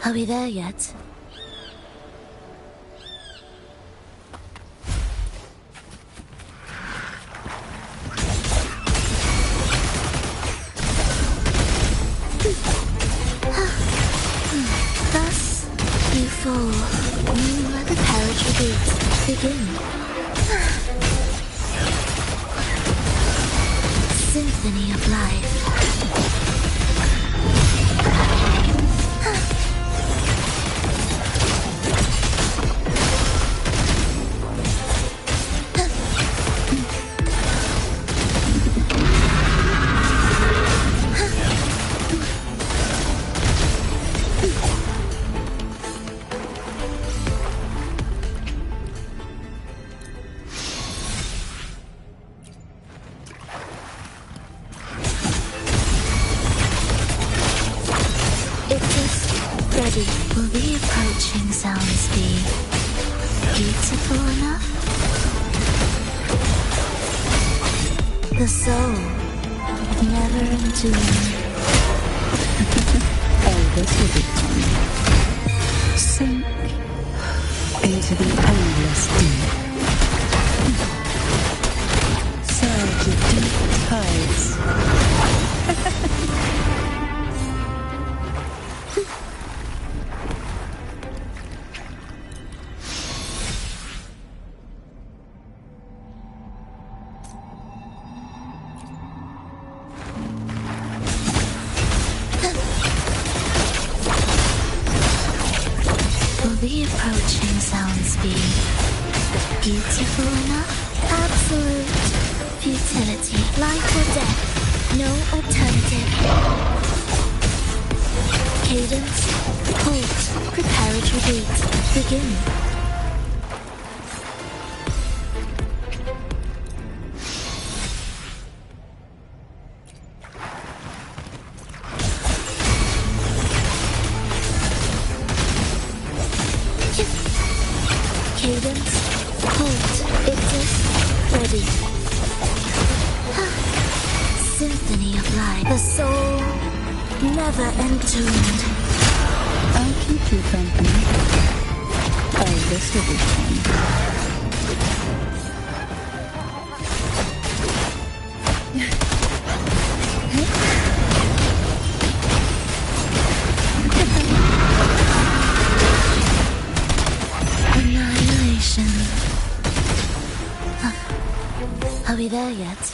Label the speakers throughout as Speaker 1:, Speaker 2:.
Speaker 1: Are we there yet? Thus, you fall. Let the parachute begin. Symphony of life. Will the approaching sounds be beautiful enough? The soul, never entombed.
Speaker 2: Oh, this will be fun. Sink into the endless deep. Surge of deep tides.
Speaker 1: The approaching sounds be beautiful enough? Absolute futility. Life or death, no alternative. Cadence, halt, preparatory beat, begin. Cadence, halt, exist, ready. Symphony of life, the soul, never entombed.
Speaker 2: I'll keep you company. Oh, this will be fun.
Speaker 1: Are we there yet?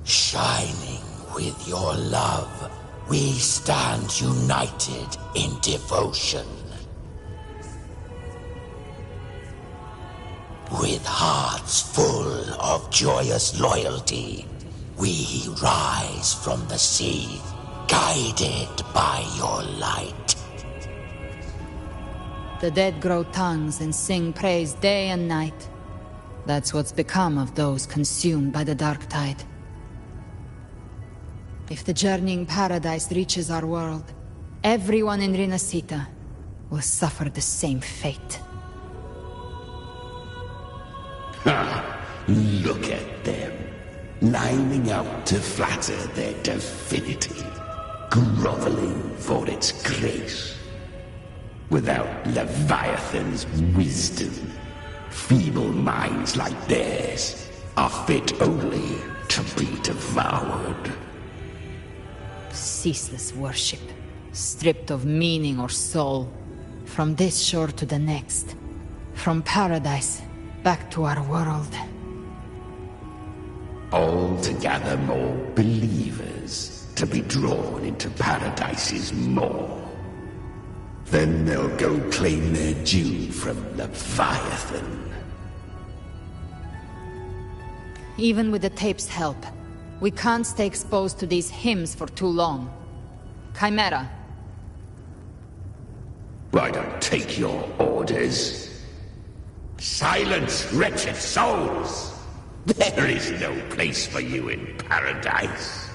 Speaker 3: Shining with your love, we stand united in devotion. With hearts full of joyous loyalty, we rise from the sea, guided by your light.
Speaker 2: The dead grow tongues and sing praise day and night. That's what's become of those consumed by the dark tide. If the journeying paradise reaches our world, everyone in Rinasita will suffer the same fate.
Speaker 4: Ha! Look at them, lining up to flatter their divinity, groveling for its grace. Without Leviathan's wisdom, feeble minds like theirs are fit only to be devoured.
Speaker 2: Ceaseless worship, stripped of meaning or soul, from this shore to the next, from paradise back to our world.
Speaker 4: All to gather more believers to be drawn into Paradise's maw. Then they'll go claim their due from Leviathan.
Speaker 2: Even with the tape's help, we can't stay exposed to these hymns for too long. Chimera.
Speaker 4: I don't take your orders. Silence, wretched souls! There is no place for you in paradise.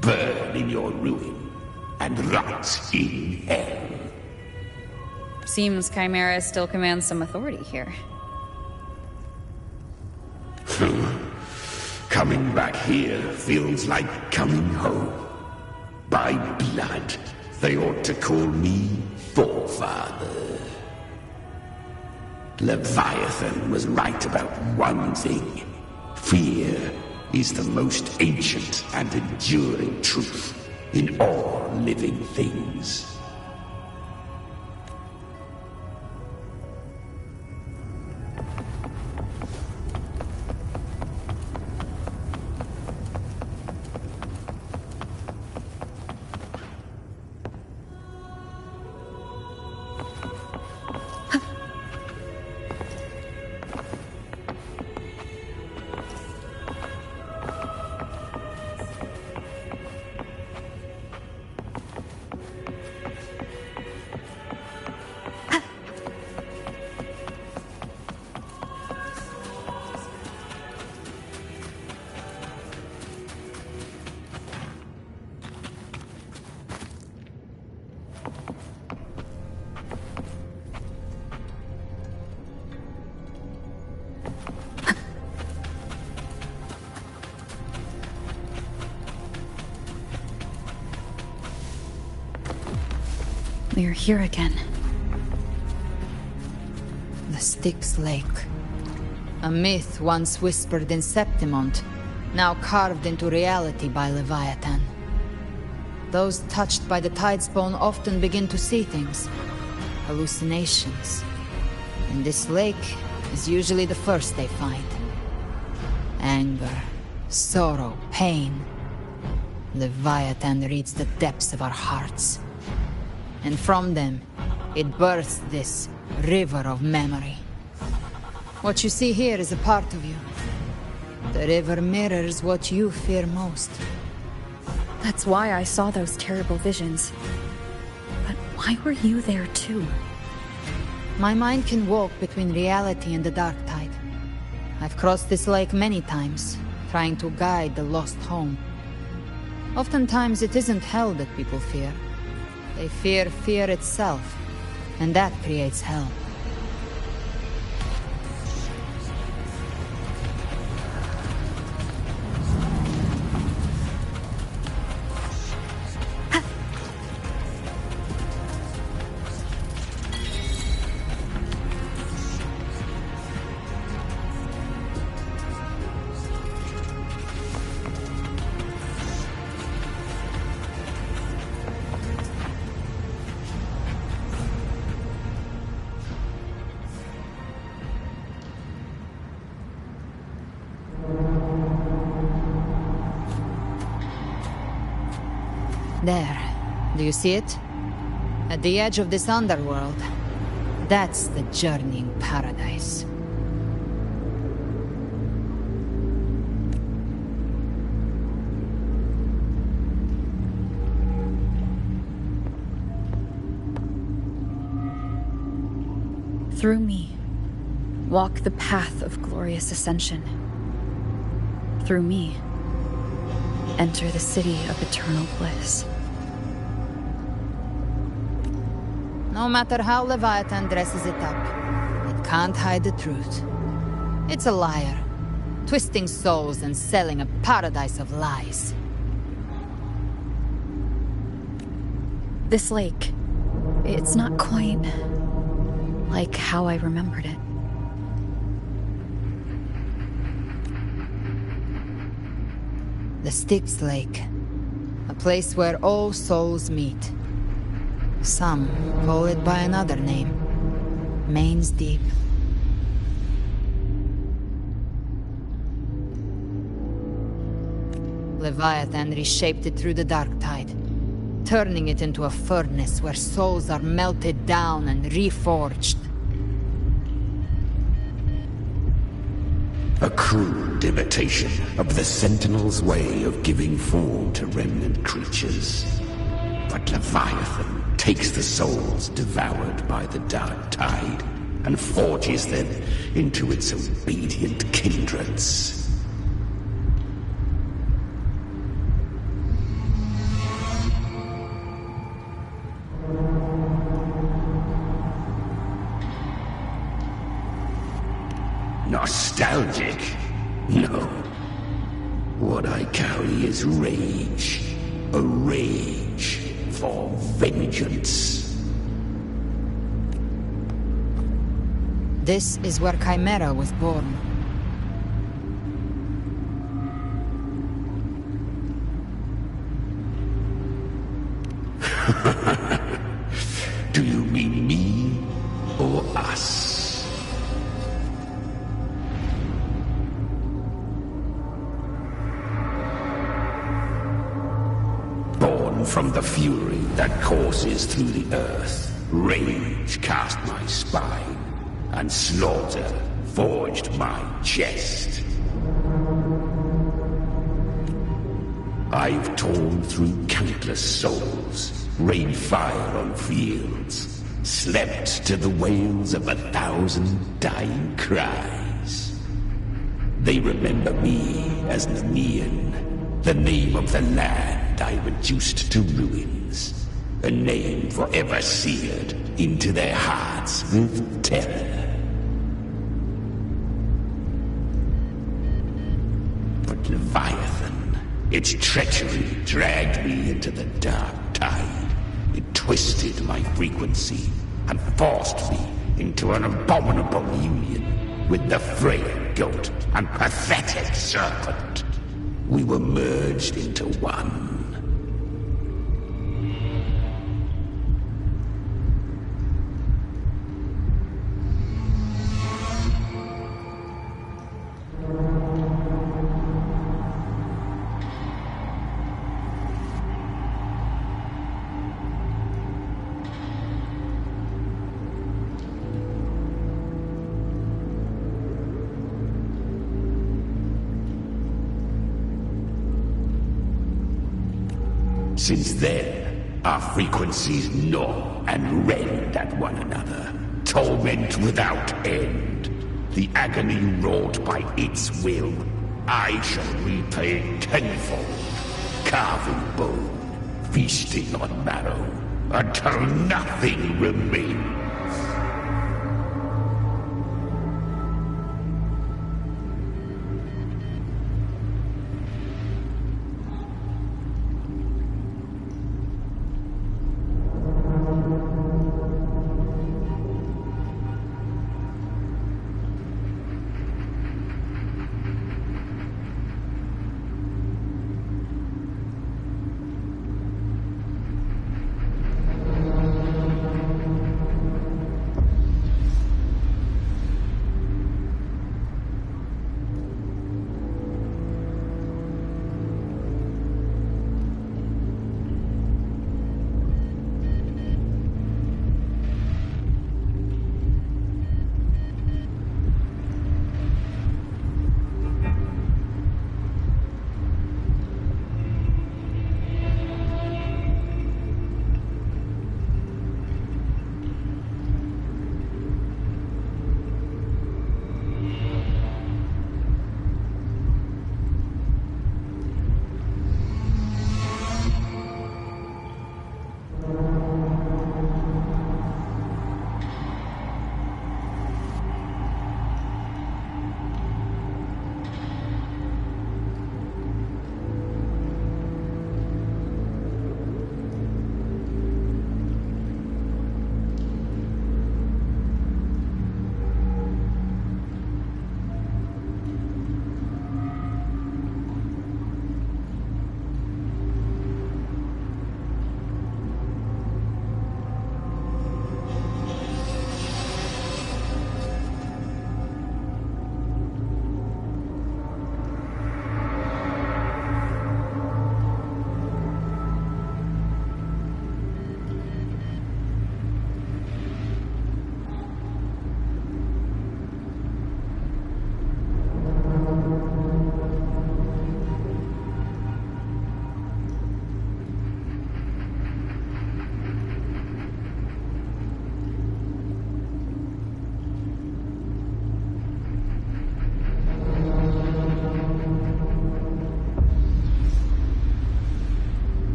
Speaker 4: Burn in your ruin, and rot in hell.
Speaker 5: Seems Chimera still commands some authority here.
Speaker 4: Coming back here feels like coming home. By blood, they ought to call me Forefather. Leviathan was right about one thing. Fear is the most ancient and enduring truth in all living things.
Speaker 5: We're here again.
Speaker 2: The Styx Lake. A myth once whispered in Septimont, now carved into reality by Leviathan. Those touched by the Tidespawn often begin to see things. Hallucinations. And this lake is usually the first they find. Anger, sorrow, pain. Leviathan reads the depths of our hearts. And from them, it births this river of memory. What you see here is a part of you. The river mirrors what you fear most.
Speaker 5: That's why I saw those terrible visions. But why were you there too?
Speaker 2: My mind can walk between reality and the dark tide. I've crossed this lake many times, trying to guide the lost home. Oftentimes it isn't hell that people fear. They fear fear itself, and that creates hell. There. Do you see it? At the edge of this underworld. That's the journeying paradise.
Speaker 5: Through me, walk the path of glorious ascension. Through me, enter the city of eternal bliss.
Speaker 2: No matter how Leviathan dresses it up, it can't hide the truth. It's a liar, twisting souls and selling a paradise of lies.
Speaker 5: This lake, it's not quite like how I remembered it.
Speaker 2: The Styx Lake. A place where all souls meet. Some call it by another name. Main's Deep. Leviathan reshaped it through the dark tide, turning it into a furnace where souls are melted down and reforged.
Speaker 4: A crude imitation of the Sentinel's way of giving form to remnant creatures. But Leviathan takes the souls devoured by the dark tide and forges them into its obedient kindreds. Nostalgic? No. What I carry is rage. A rage for vengeance.
Speaker 2: This is where Chimera was born.
Speaker 4: Do you mean me or us? From the fury that courses through the earth, rage cast my spine, and slaughter forged my chest. I've torn through countless souls, rained fire on fields, slept to the wails of 1,000 dying cries. They remember me as Nemean, the name of the land I reduced to ruins, a name forever seared into their hearts with terror. But Leviathan, its treachery dragged me into the dark tide. It twisted my frequency and forced me into an abominable union with the frail goat and pathetic serpent. We were merged into one. Since then, our frequencies gnaw and rend at one another, torment without end. The agony wrought by its will, I shall repay tenfold, carving bone, feasting on marrow, until nothing remains.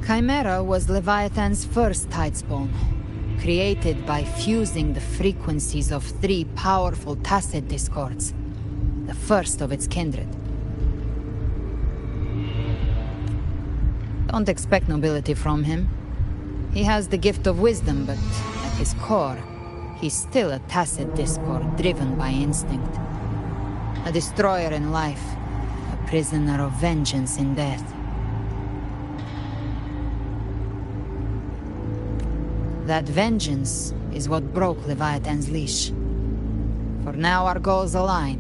Speaker 2: Chimera was Leviathan's first tidespawn, created by fusing the frequencies of 3 powerful tacit discords, the first of its kindred. Don't expect nobility from him. He has the gift of wisdom, but at his core, he's still a tacit discord driven by instinct. A destroyer in life, a prisoner of vengeance in death. That vengeance is what broke Leviathan's leash. For now our goals align,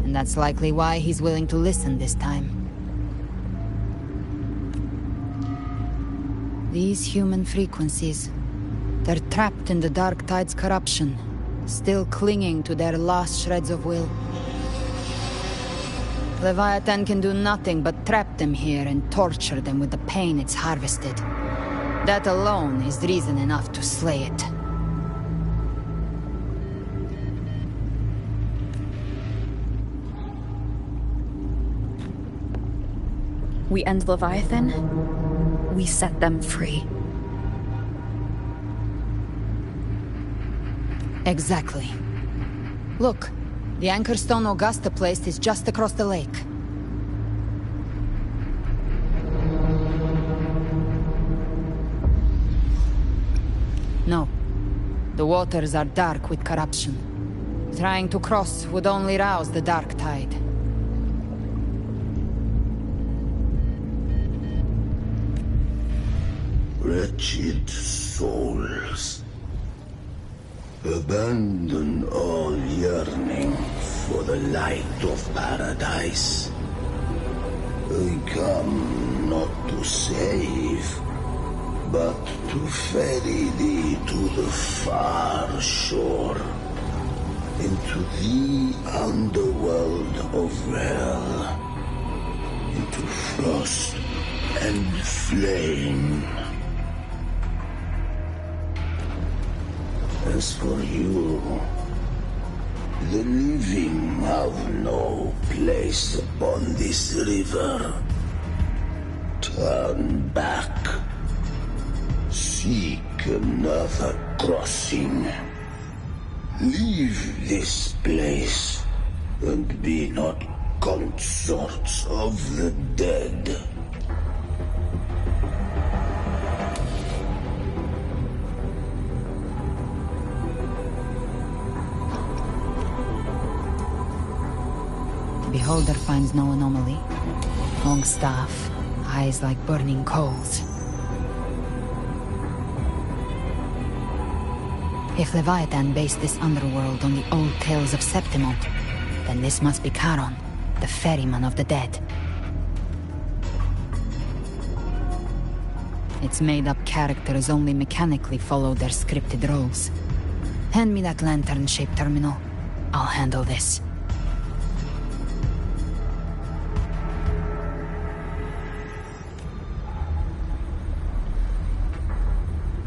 Speaker 2: and that's likely why he's willing to listen this time. These human frequencies, they're trapped in the Dark Tide's corruption, still clinging to their last shreds of will. Leviathan can do nothing but trap them here and torture them with the pain it's harvested. That alone is reason enough to slay it.
Speaker 5: We end Leviathan, we set them free.
Speaker 2: Exactly. Look, the anchor stone Augusta placed is just across the lake. No. The waters are dark with corruption. Trying to cross would only rouse the Dark Tide.
Speaker 3: Wretched souls, abandon all yearning for the light of paradise. I come not to save, but to ferry thee to the far shore, into the underworld of hell, into frost and flame. As for you, the living have no place upon this river. Turn back. Seek another crossing. Leave this place, and be not consorts of the dead.
Speaker 2: The beholder finds no anomaly. Long staff, eyes like burning coals. If Leviathan based this underworld on the old tales of Septimont, then this must be Charon, the ferryman of the dead. Its made-up characters only mechanically follow their scripted roles. Hand me that lantern-shaped terminal. I'll handle this.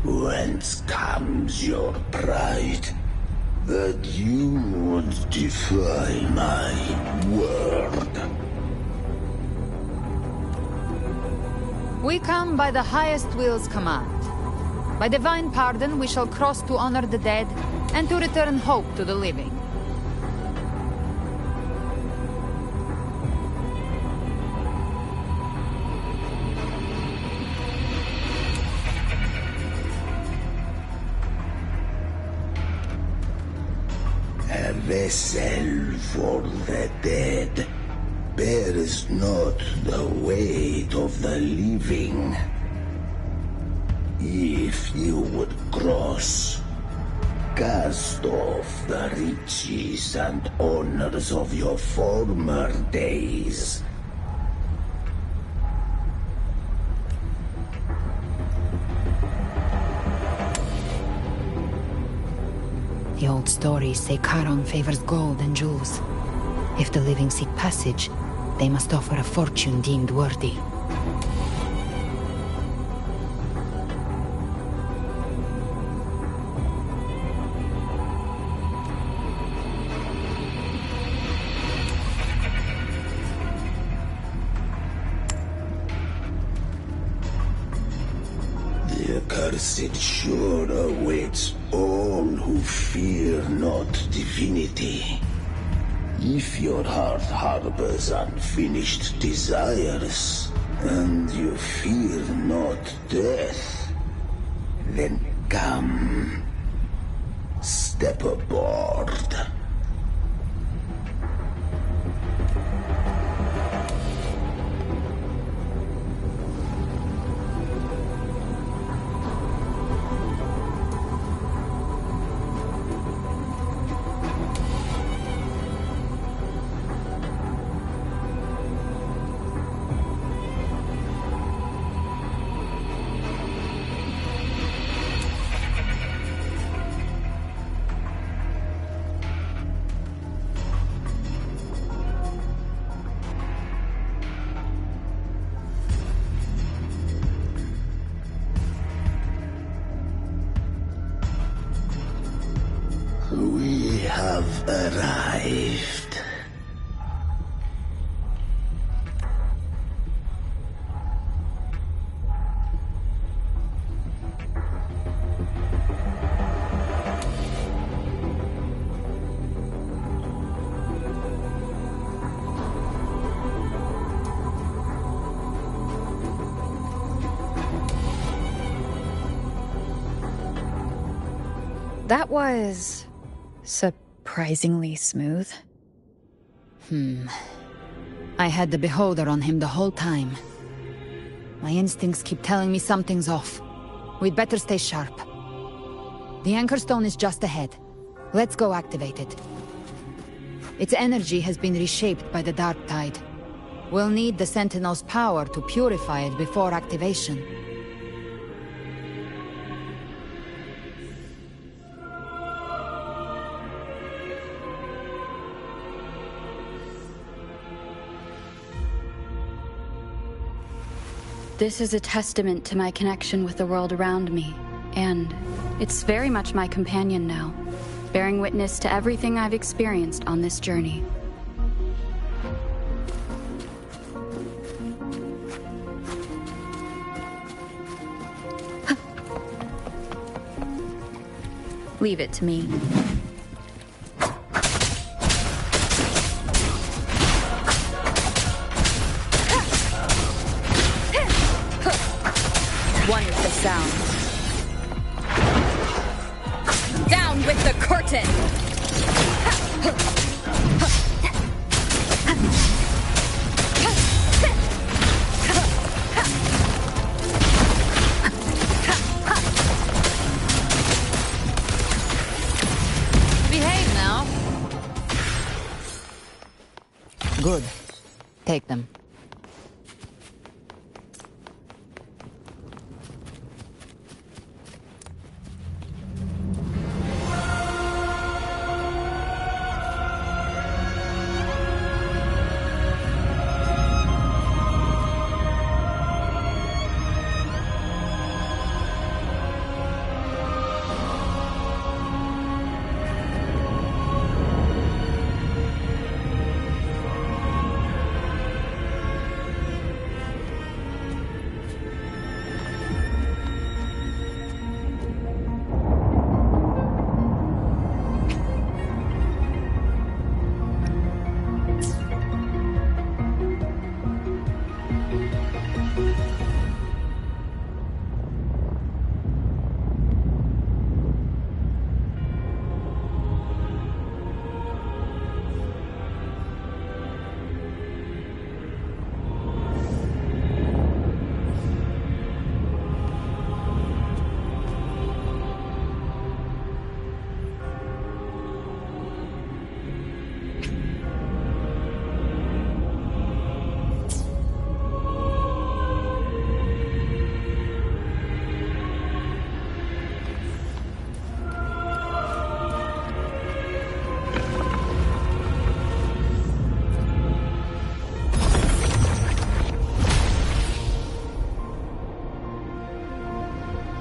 Speaker 3: Whence comes your pride that you would defy my word?
Speaker 2: We come by the highest will's command. By divine pardon we shall cross to honor the dead, and to return hope to the living.
Speaker 3: A vessel for the dead bears not the weight of the living. If you would cross, cast off the riches and honors of your former days.
Speaker 2: The old stories say Charon favors gold and jewels. If the living seek passage, they must offer a fortune deemed worthy.
Speaker 3: Accursed sure awaits all who fear not divinity. If your heart harbors unfinished desires, and you fear not death, then come, step aboard. We have arrived.
Speaker 5: That was surprisingly smooth.
Speaker 2: I had the beholder on him the whole time. My instincts keep telling me something's off. We'd better stay sharp. The Anchor Stone is just ahead. Let's go activate it. Its energy has been reshaped by the Dark Tide. We'll need the Sentinel's power to purify it before activation.
Speaker 5: This is a testament to my connection with the world around me, and it's very much my companion now, bearing witness to everything I've experienced on this journey. Leave it to me. Wonderful sound. Down with the curtain!
Speaker 2: Behave now. Good. Take them.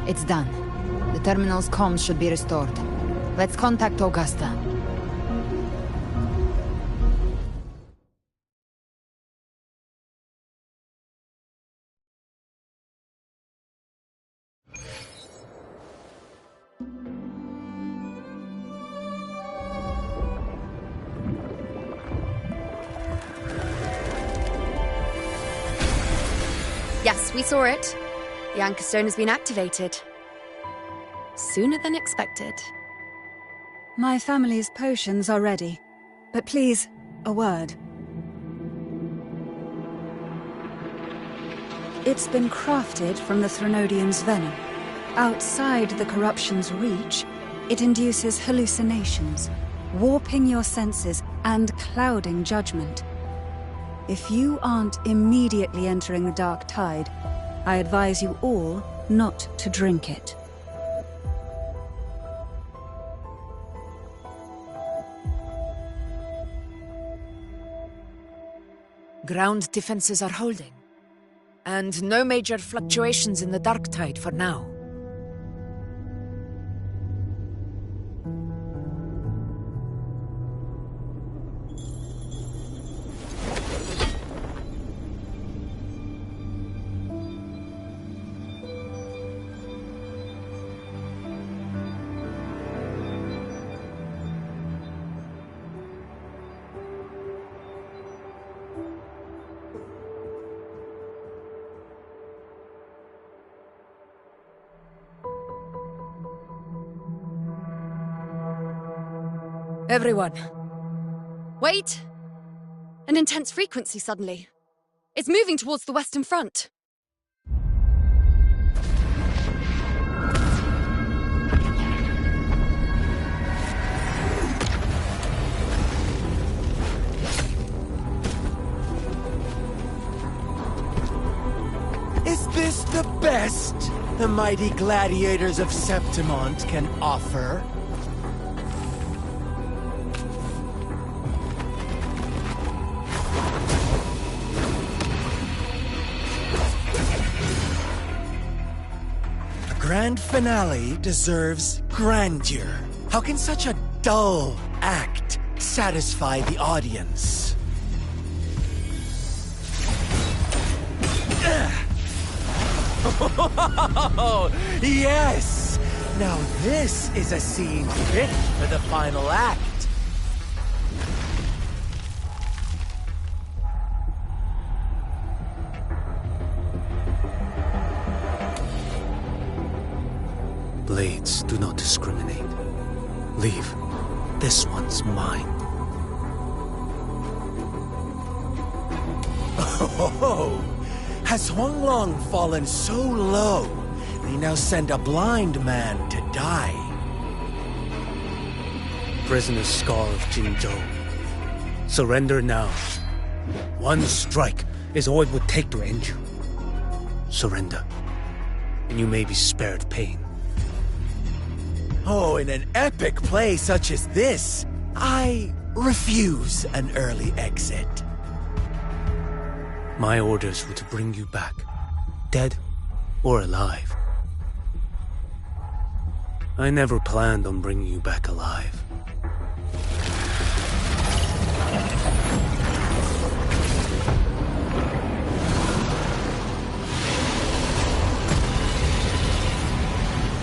Speaker 2: It's done. The terminal's comms should be restored. Let's contact Augusta.
Speaker 6: Yes, we saw it. The Anchor Stone has been activated. Sooner than expected.
Speaker 7: My family's potions are ready. But please, a word. It's been crafted from the Threnodian's venom. Outside the corruption's reach, it induces hallucinations, warping your senses and clouding judgment. If you aren't immediately entering the dark tide, I advise you all not to drink it.
Speaker 8: Ground defenses are holding. And no major fluctuations in the dark tide for now. Everyone.
Speaker 6: Wait! An intense frequency suddenly. It's moving towards the Western Front.
Speaker 9: Is this the best the mighty gladiators of Septimont can offer? Grand finale deserves grandeur. How can such a dull act satisfy the audience? Yes! Now this is a scene fit for the final act.
Speaker 10: Blades do not discriminate. Leave. This one's mine.
Speaker 9: Oh, has Huanglong fallen so low, they now send a blind man to die?
Speaker 10: Prisoner Scar of Jinzhou. Surrender now. One strike is all it would take to end you. Surrender, and you may be spared pain.
Speaker 9: Oh, in an epic play such as this, I refuse an early exit.
Speaker 10: My orders were to bring you back, dead or alive. I never planned on bringing you back alive.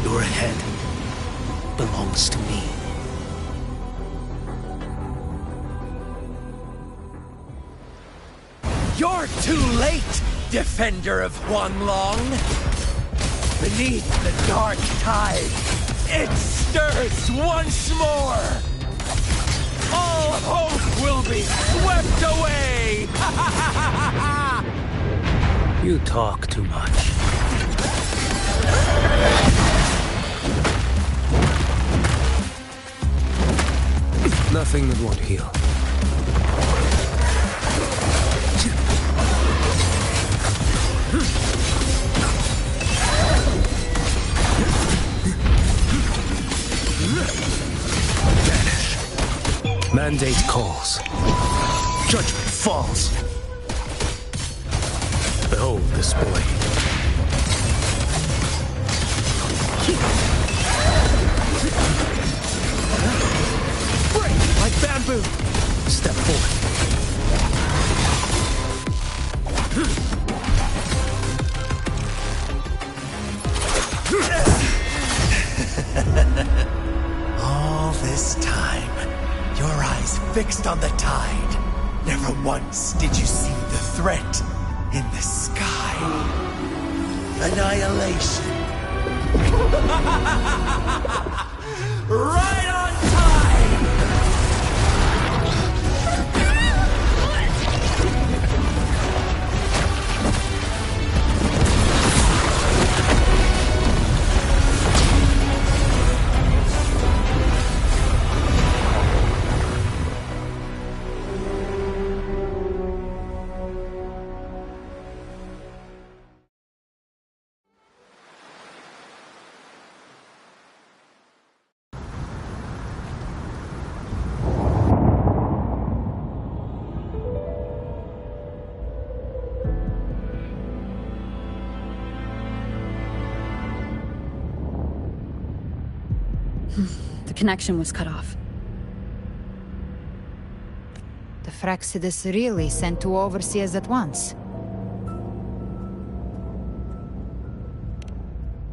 Speaker 10: Your head belongs to me.
Speaker 9: You're too late, defender of Huanglong! Beneath the dark tide, it stirs once more! All hope will be swept away!
Speaker 10: You talk too much. Nothing that won't heal. Vanish. Mandate calls. Judgment falls. Behold this blade. Break like bamboo. Step forward.
Speaker 9: All this time, your eyes fixed on the tide. Never once did you see the threat in the sky. Annihilation. Right on time!
Speaker 5: The connection was cut off.
Speaker 2: The Fraxidus really sent two overseers at once.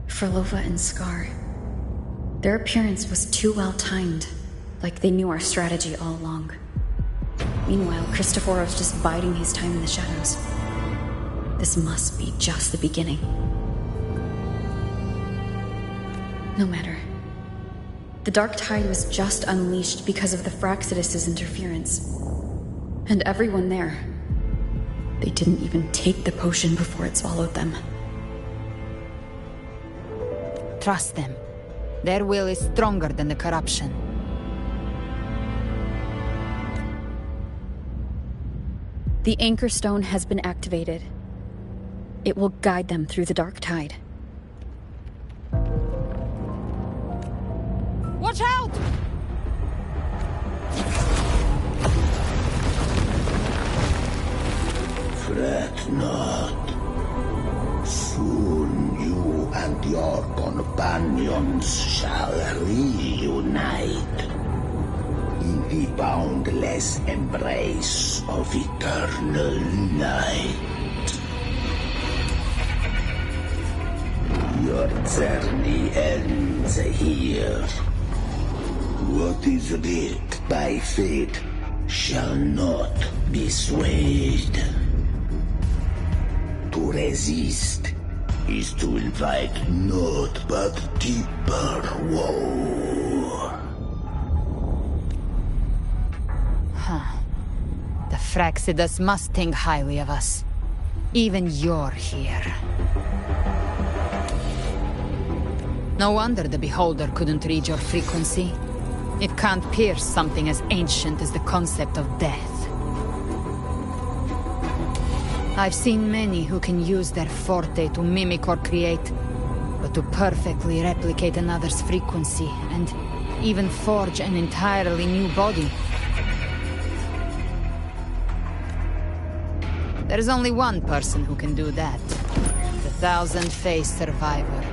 Speaker 5: Frolova and Scar. Their appearance was too well timed, like they knew our strategy all along. Meanwhile, Christophorov's just biding his time in the shadows. This must be just the beginning. No matter. The Dark Tide was just unleashed because of the Fraxidus' interference. And everyone there, they didn't even take the potion before it swallowed them.
Speaker 2: Trust them. Their will is stronger than the corruption.
Speaker 5: The Anchor Stone has been activated. It will guide them through the Dark Tide.
Speaker 2: Watch out!
Speaker 3: Fret not. Soon you and your companions shall reunite in the boundless embrace of eternal night. Your journey ends here. What is writ by fate shall not be swayed. To resist is to invite naught but deeper woe.
Speaker 2: The Fraxidus must think highly of us. Even you're here. No wonder the Beholder couldn't read your frequency. It can't pierce something as ancient as the concept of death. I've seen many who can use their forte to mimic or create, but to perfectly replicate another's frequency, and even forge an entirely new body. There's only one person who can do that. The Thousand-Faced Survivor.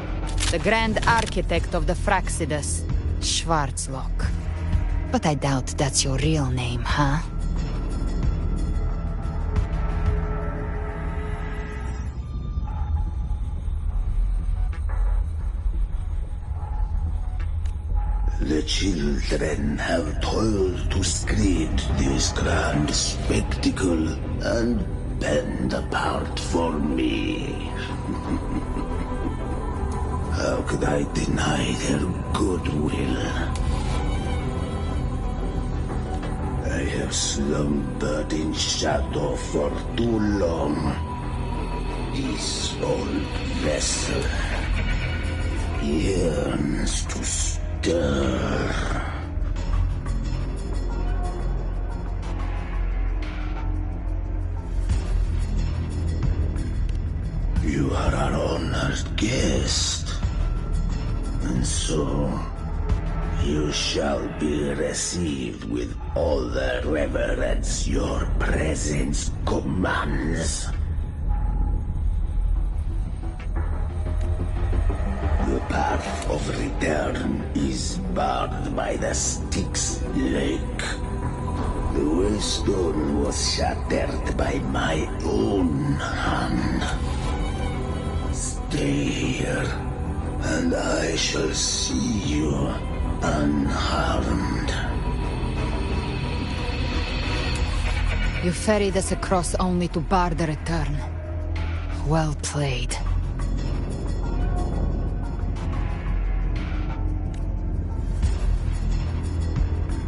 Speaker 2: The Grand Architect of the Fraxidus, Schwarzlock. But I doubt that's your real name, huh?
Speaker 3: The children have toiled to script this grand spectacle and bend apart for me. How could I deny their goodwill? I have slumbered in shadow for too long. This old vessel yearns to stir. You are our honored guest, and so you shall be received with all the reverence your presence commands. The path of return is barred by the Styx Lake. The Waystone was shattered by my own hand. Stay here, and I shall see you unharmed.
Speaker 2: You ferried us across only to bar the return. Well played.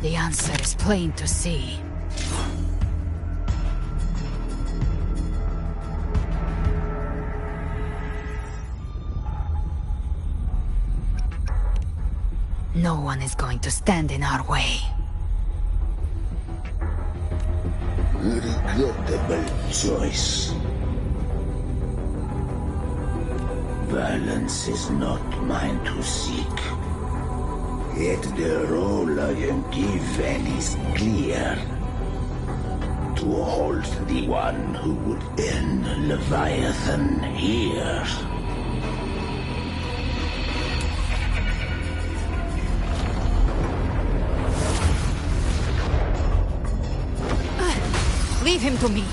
Speaker 2: The answer is plain to see. No one is going to stand in our way.
Speaker 3: Regrettable choice. Balance is not mine to seek. Yet the role I am given is clear. To hold the one who would end Leviathan here.
Speaker 2: Leave him to me.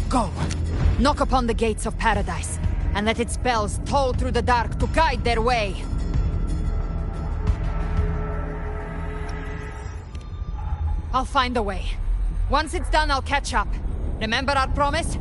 Speaker 2: Go. Knock upon the gates of paradise, and let its bells toll through the dark to guide their way. I'll find a way. Once it's done, I'll catch up. Remember our promise?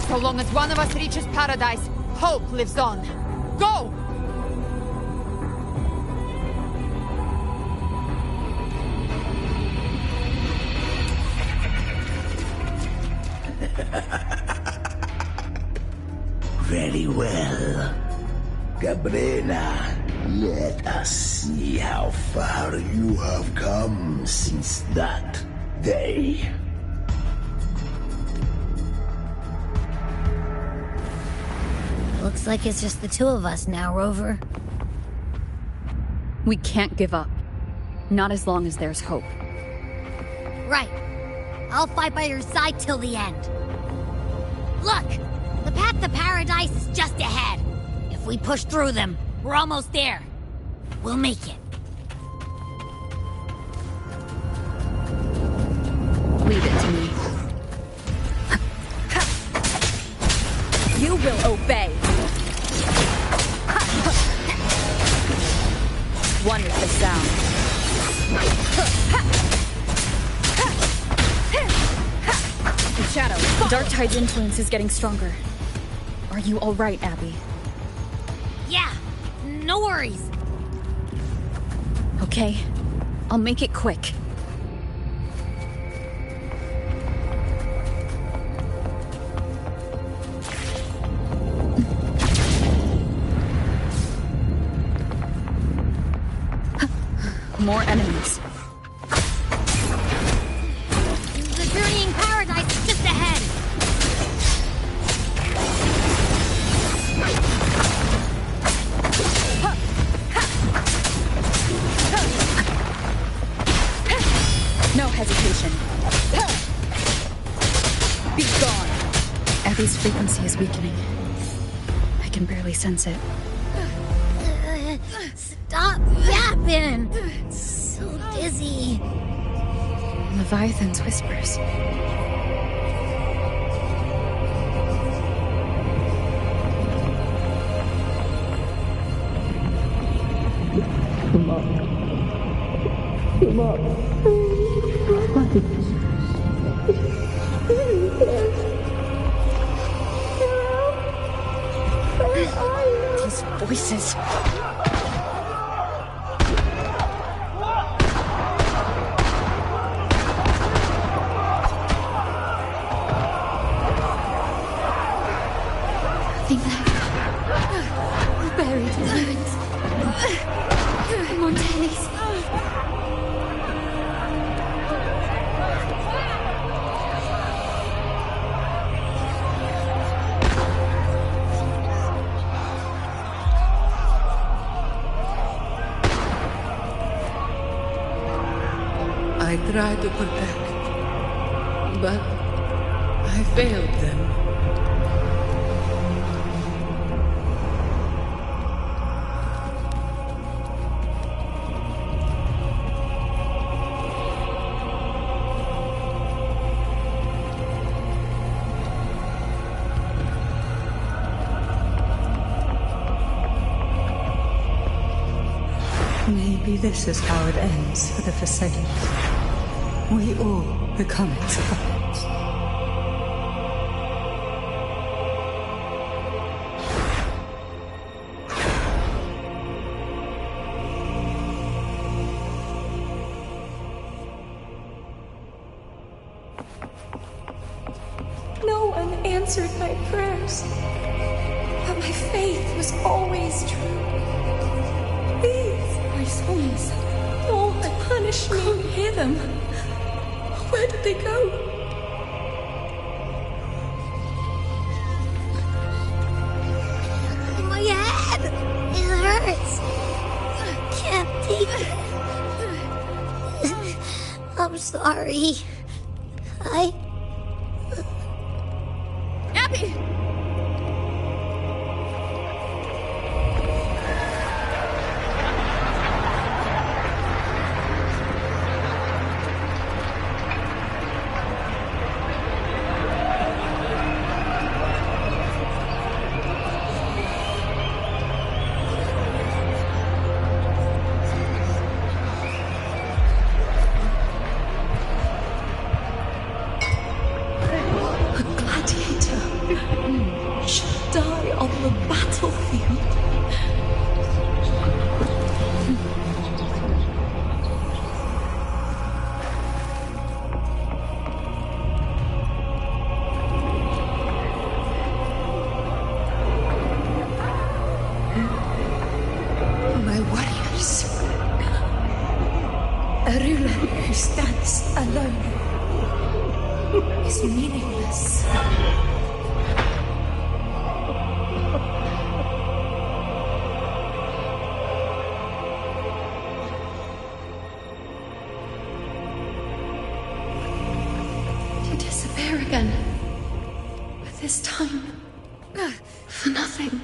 Speaker 2: So long as one of us reaches paradise, hope lives on. Go!
Speaker 3: Very well. Cabrera, let us see how far you have come since that day.
Speaker 1: Looks like it's just the two of us now, Rover.
Speaker 5: We can't give up. Not as long as there's hope.
Speaker 1: Right. I'll fight by your side till the end. Look! The path to paradise is just ahead. If we push through them, we're almost there. We'll make it.
Speaker 5: Leave it to me. You will obey. Wonderful sound. Shadow, Dark Tide's influence is getting stronger. Are you all right, Abby?
Speaker 1: Yeah, no worries.
Speaker 5: Okay, I'll make it quick. More enemies.
Speaker 1: The journeying paradise is just ahead.
Speaker 5: No hesitation. Be gone. Abby's frequency is weakening. I can barely sense it.
Speaker 1: Stop yapping! So dizzy.
Speaker 5: Leviathan's whispers.
Speaker 11: Come on. Come on.
Speaker 5: These voices.
Speaker 11: I tried to protect, but I failed them.
Speaker 7: Maybe this is how it ends for the Forsaken. We all become its puppets.
Speaker 11: No one answered my prayers, but my faith was always true. These, my sons, all that punish me, hear them. Where did they go?
Speaker 1: My head! It hurts! I can't take it. I'm sorry.
Speaker 6: Abby!
Speaker 11: Who stands alone is meaningless. To disappear again, but this time for nothing.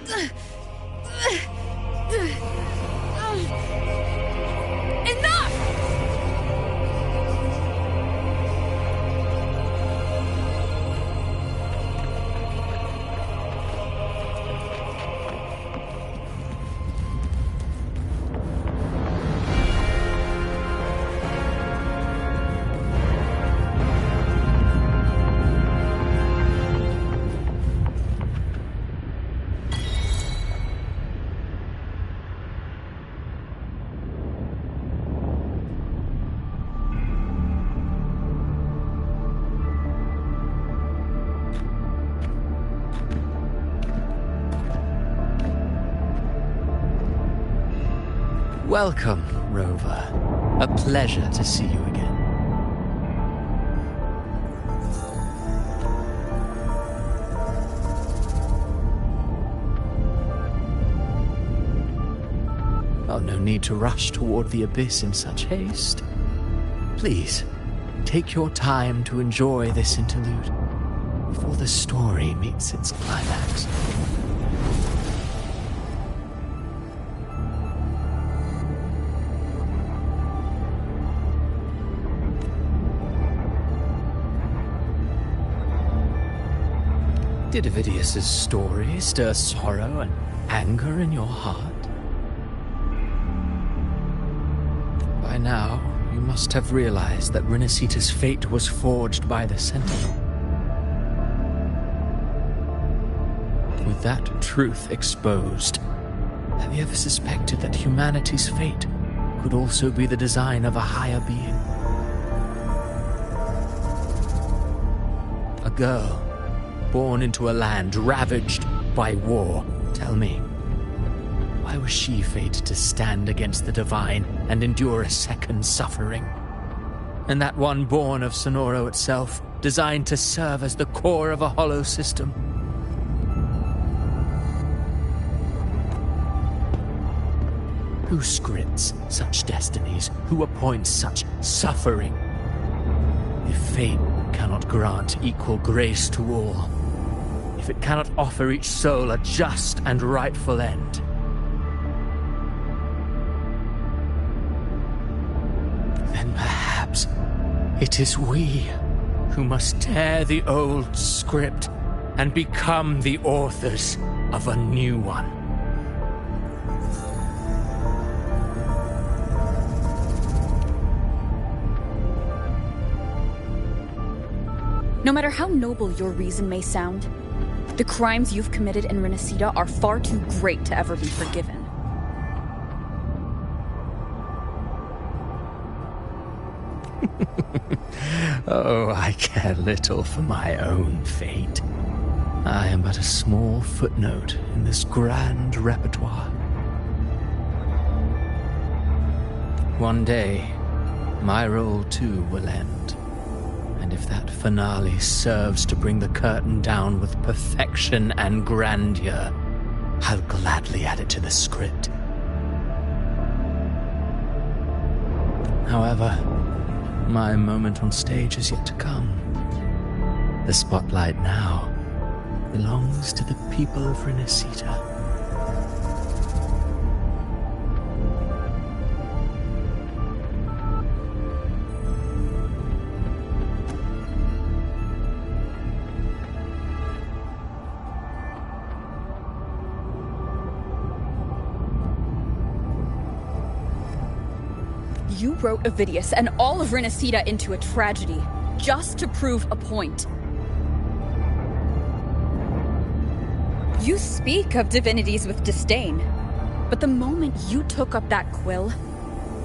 Speaker 6: Enough!
Speaker 12: Welcome, Rover. A pleasure to see you again. Oh, no need to rush toward the abyss in such haste. Please, take your time to enjoy this interlude before the story meets its climax. Did Avidius's story stir sorrow and anger in your heart? By now, you must have realized that Renacita's fate was forged by the Sentinel. With that truth exposed, have you ever suspected that humanity's fate could also be the design of a higher being? A girl born into a land ravaged by war. Tell me, why was she fated to stand against the divine and endure a second suffering? And that one born of Sonoro itself, designed to serve as the core of a hollow system? Who scripts such destinies? Who appoints such suffering? If fate cannot grant equal grace to all, if it cannot offer each soul a just and rightful end, then perhaps it is we who must tear the old script and become the authors of a new one.
Speaker 5: No matter how noble your reason may sound, the crimes you've committed in Renacida are far too great to ever be forgiven.
Speaker 12: Oh, I care little for my own fate. I am but a small footnote in this grand repertoire. One day, my role too will end. And if that finale serves to bring the curtain down with perfection and grandeur, I'll gladly add it to the script. However, my moment on stage is yet to come. The spotlight now belongs to the people of Renacida.
Speaker 5: You wrote Ovidius and all of Renacida into a tragedy, just to prove a point. You speak of divinities with disdain, but the moment you took up that quill,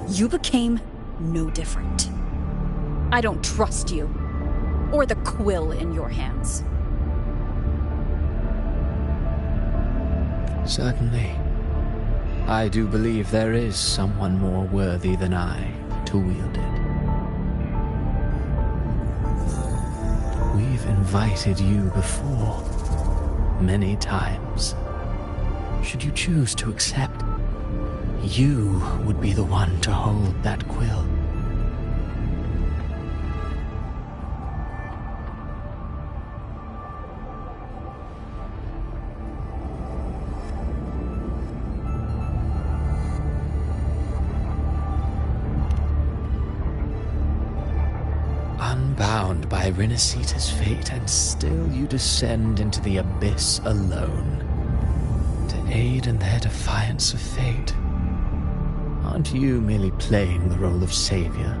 Speaker 5: you became no different. I don't trust you, or the quill in your hands.
Speaker 12: Certainly. I do believe there is someone more worthy than I to wield it. We've invited you before, many times. Should you choose to accept, you would be the one to hold that quill. Unbound by Renacida's fate, and still you descend into the abyss alone, to aid in their defiance of fate. Aren't you merely playing the role of savior?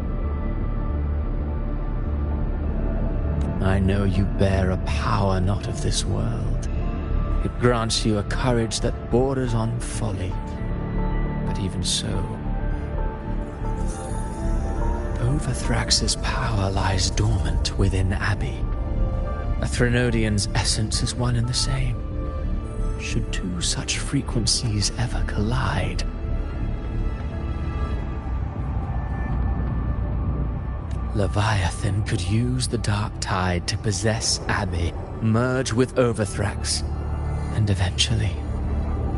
Speaker 12: I know you bear a power not of this world. It grants you a courage that borders on folly. But even so, Overthrax's power lies dormant within Abbey. A Threnodian's essence is one and the same. Should two such frequencies ever collide, Leviathan could use the dark tide to possess Abbey, merge with Overthrax, and eventually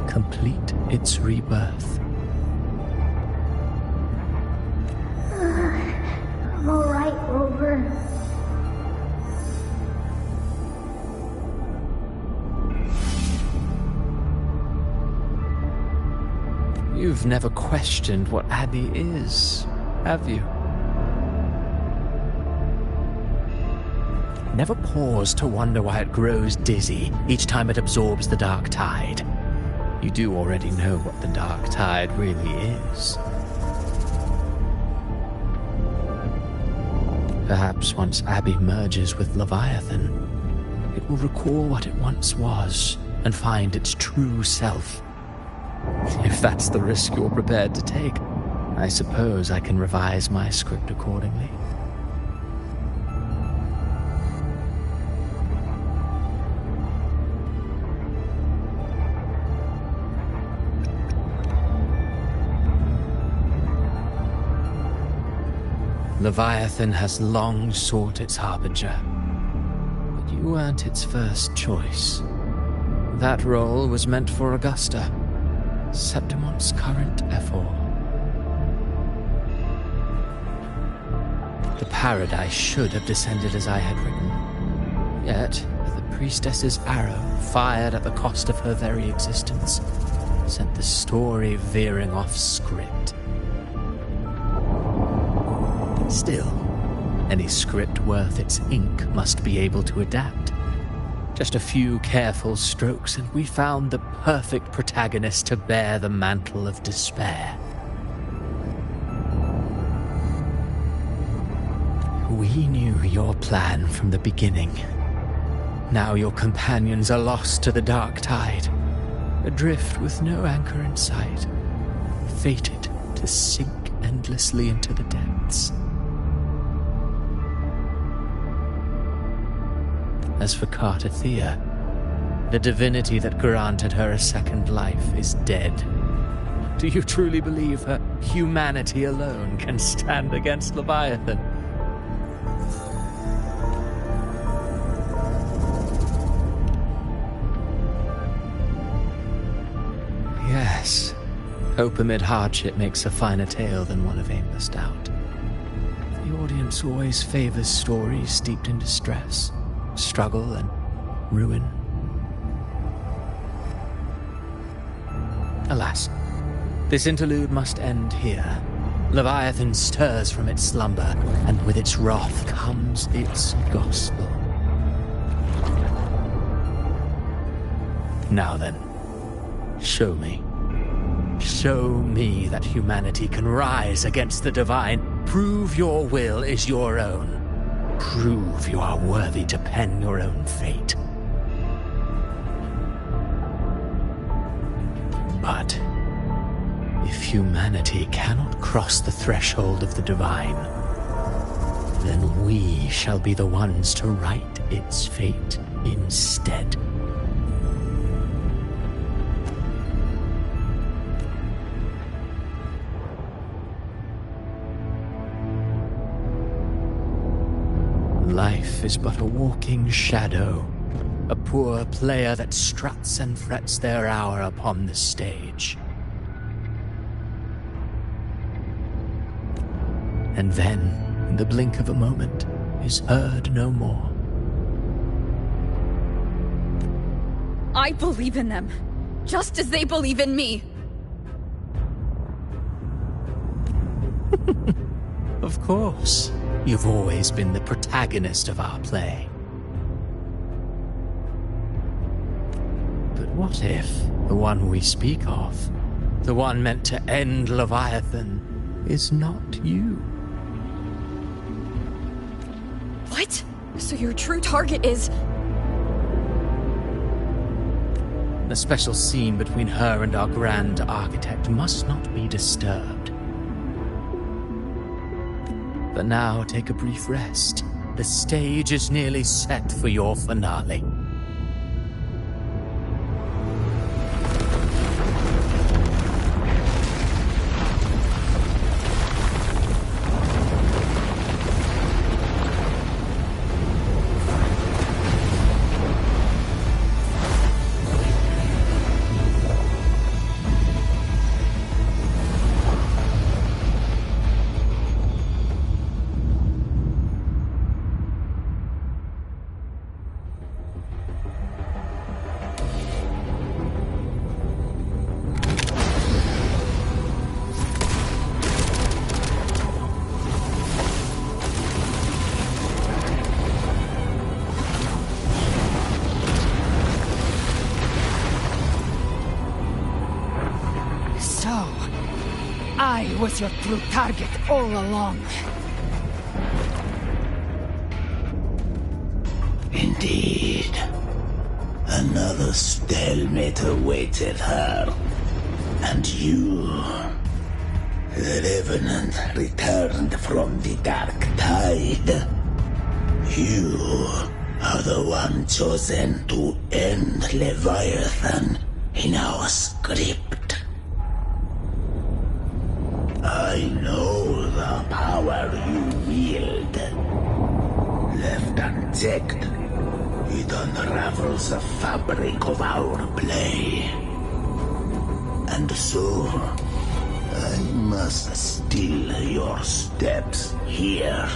Speaker 12: complete its rebirth.
Speaker 1: I'm alright, Rover.
Speaker 12: You've never questioned what Abbey is, have you? Never paused to wonder why it grows dizzy each time it absorbs the dark tide. You do already know what the dark tide really is. Perhaps once Abbey merges with Leviathan, it will recall what it once was and find its true self. If that's the risk you're prepared to take, I suppose I can revise my script accordingly. Leviathan has long sought its harbinger, but you weren't its first choice. That role was meant for Augusta, Septimon's current ephor. The paradise should have descended as I had written. Yet, the priestess's arrow, fired at the cost of her very existence, sent the story veering off script. Still, any script worth its ink must be able to adapt. Just a few careful strokes and we found the perfect protagonist to bear the mantle of despair. We knew your plan from the beginning. Now your companions are lost to the dark tide, adrift with no anchor in sight, fated to sink endlessly into the depths. As for Cartathea, the divinity that granted her a second life is dead. Do you truly believe her humanity alone can stand against Leviathan? Yes. Hope amid hardship makes a finer tale than one of aimless doubt. The audience always favors stories steeped in distress, struggle, and ruin. Alas, this interlude must end here. Leviathan stirs from its slumber, and with its wrath comes its gospel. Now then, show me. Show me that humanity can rise against the divine. Prove your will is your own. Prove you are worthy to pen your own fate. But if humanity cannot cross the threshold of the divine, then we shall be the ones to write its fate instead. Life is but a walking shadow, a poor player that struts and frets their hour upon the stage. And then, in the blink of a moment, is heard no more.
Speaker 6: I believe in them, just as they believe in me.
Speaker 12: Of course. You've always been the protagonist of our play. But what if the one we speak of, the one meant to end Leviathan, is not you?
Speaker 6: What? So your true target is...
Speaker 12: The special scene between her and our grand architect must not be disturbed. But now take a brief rest. The stage is nearly set for your finale.
Speaker 2: I was your true target all along.
Speaker 3: Indeed. Another stalemate awaited her. And you... The Revenant returned from the dark tide. You are the one chosen to end Leviathan in our script. I know the power you wield. Left unchecked, it unravels the fabric of our play. And so, I must steal your steps here.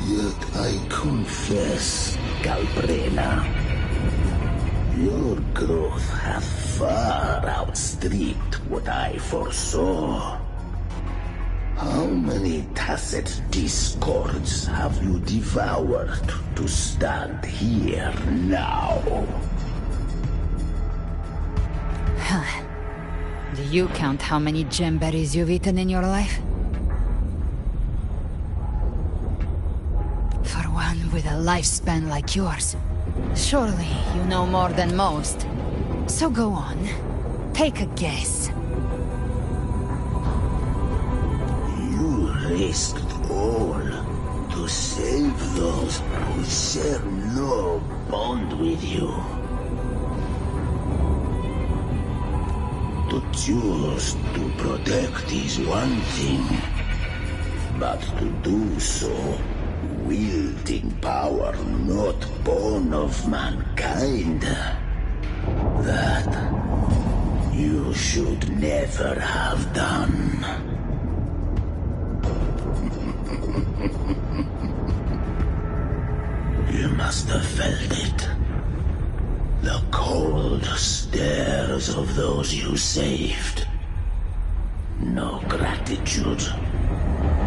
Speaker 3: Yet I confess, Galbrena, your growth hath far outstripped what I foresaw. How many tacit discords have you devoured to stand here now?
Speaker 2: Do you count how many gemberries you've eaten in your life? with a lifespan like yours. Surely you know more than most. So go on. Take a guess.
Speaker 3: You risked all to save those who share no bond with you. To choose to protect is one thing, but to do so wielding power not born of mankind, that you should never have done. You must have felt it. The cold stares of those you saved. No gratitude.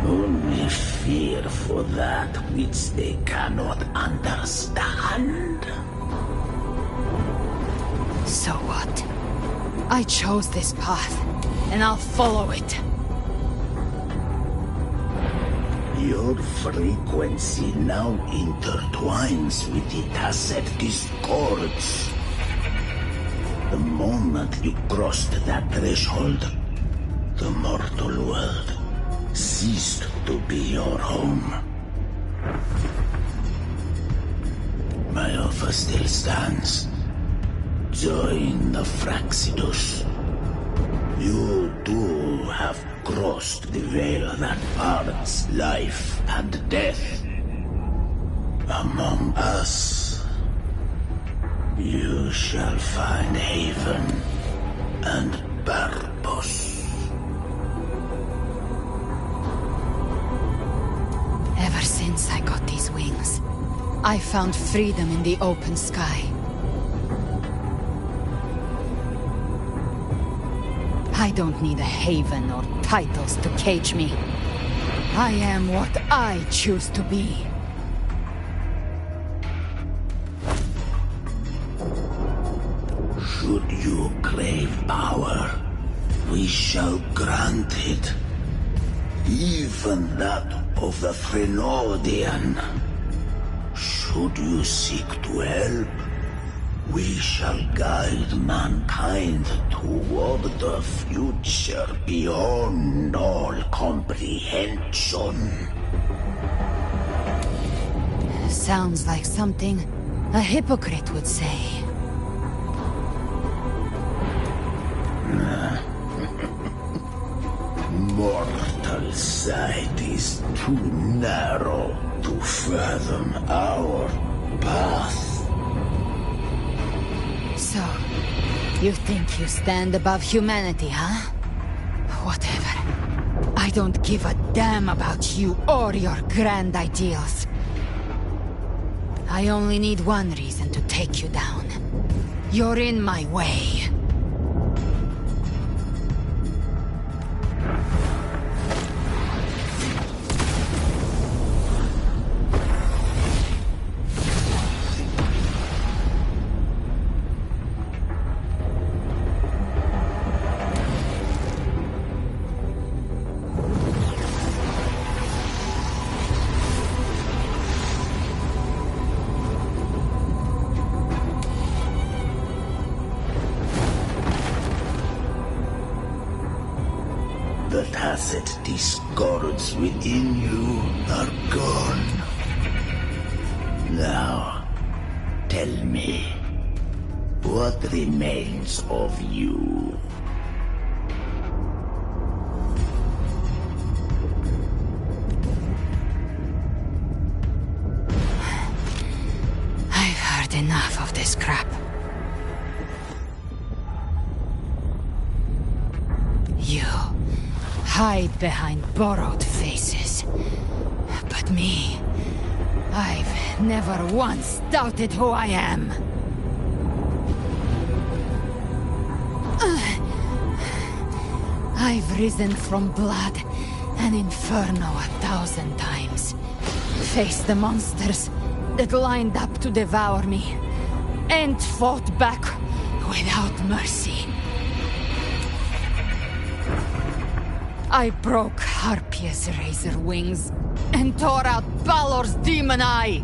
Speaker 3: Only fear for that which they cannot understand.
Speaker 2: So what? I chose this path, and I'll follow it.
Speaker 3: Your frequency now intertwines with the tacet discords. The moment you crossed that threshold, the mortal world ceased to be your home. My offer still stands. Join the Fraxidus. You too have crossed the veil that parts life and death. Among us, you shall find haven and purpose.
Speaker 2: Ever since I got these wings, I found freedom in the open sky. I don't need a haven or titles to cage me. I am what I choose to be.
Speaker 3: Should you crave power, we shall grant it. Even that of the Threnodian. Should you seek to help, we shall guide mankind toward the future beyond all comprehension.
Speaker 2: Sounds like something a hypocrite would say.
Speaker 3: Mortal sight is too narrow to fathom our path.
Speaker 2: So, you think you stand above humanity, huh? Whatever. I don't give a damn about you or your grand ideals. I only need one reason to take you down. You're in my way.
Speaker 3: The tacit discords within you are gone. Now, tell me, what remains of you?
Speaker 2: I've heard enough of this crap. You hide behind borrowed faces. But me, I've never once doubted who I am. I've risen from blood and inferno 1,000 times. Faced the monsters that lined up to devour me, and fought back without mercy. I broke Harpia's razor wings and tore out Balor's demon eye.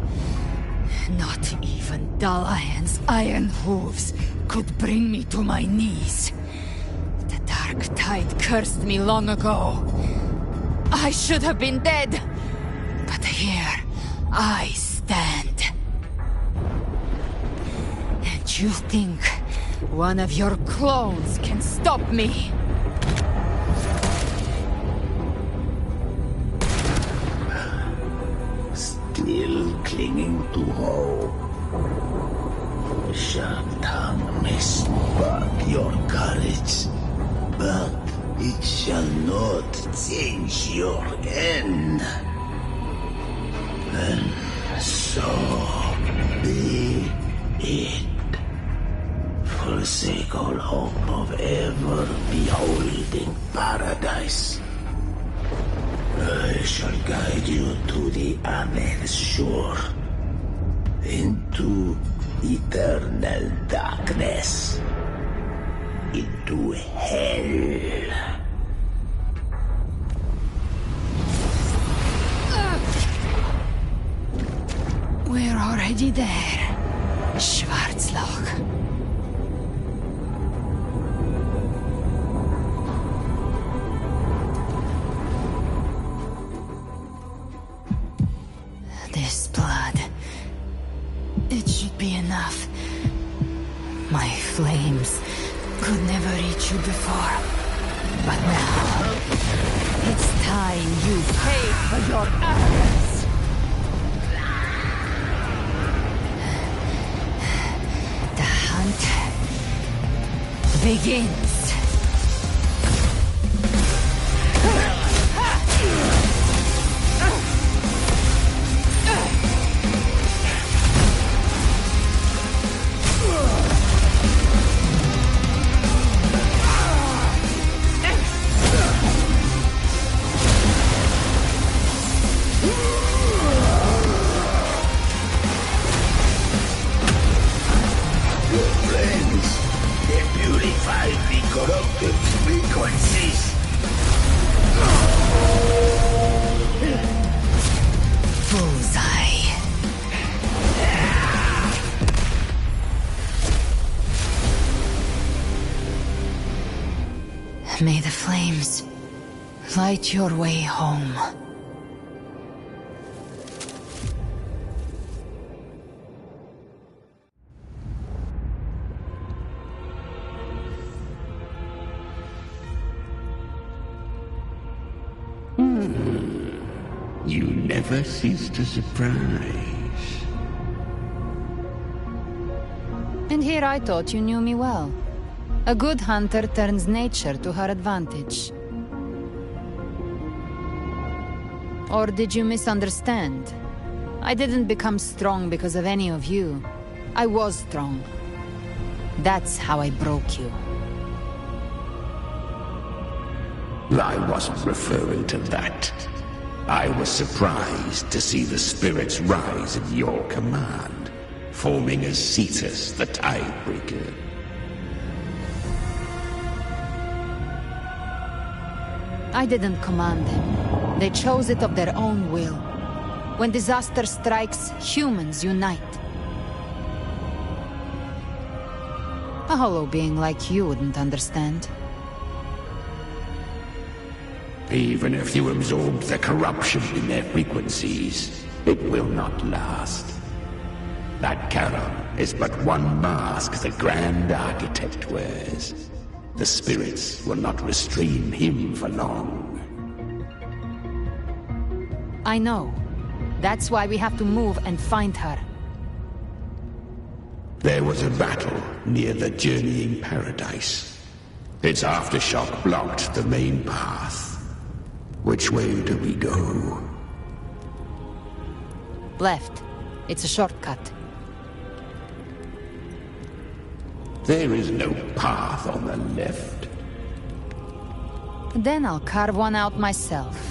Speaker 2: Not even Dalahan's iron hooves could bring me to my knees. The dark tide cursed me long ago. I should have been dead, but here I stand. And you think one of your clones can stop me?
Speaker 3: Still clinging to hope. Sharp tongue may spark your courage, but it shall not change your end. And so be it. Forsake all hope of ever beholding paradise. I shall guide you to the Amen shore, into eternal darkness, into hell.
Speaker 2: We're already there, Schwarzloch. This blood, it should be enough. My flames could never reach you before, but now it's time you pay for your arrogance. The hunt begins. May the flames light your way home.
Speaker 4: You never cease to surprise.
Speaker 2: And here I thought you knew me well. A good hunter turns nature to her advantage. Or did you misunderstand? I didn't become strong because of any of you. I was strong. That's how I broke you.
Speaker 4: I wasn't referring to that. I was surprised to see the spirits rise at your command, forming as Cetus the Tidebreaker.
Speaker 2: I didn't command them. They chose it of their own will. When disaster strikes, humans unite. A hollow being like you wouldn't understand.
Speaker 4: Even if you absorb the corruption in their frequencies, it will not last. That Charon is but one mask the Grand Architect wears. The spirits will not restrain him for long.
Speaker 2: I know. That's why we have to move and find her.
Speaker 4: There was a battle near the Journeying Paradise. Its aftershock blocked the main path. Which way do we go?
Speaker 2: Left. It's a shortcut.
Speaker 4: There is no path on the left.
Speaker 2: Then I'll carve one out myself.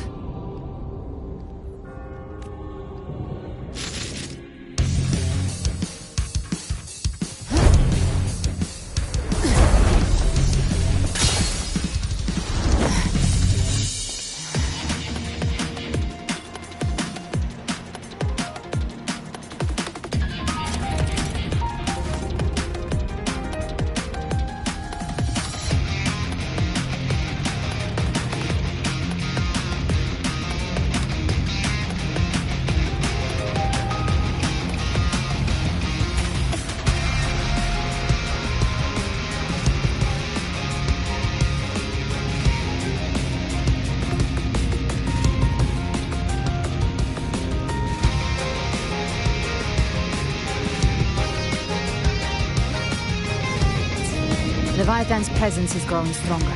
Speaker 2: Leviathan's presence is growing stronger.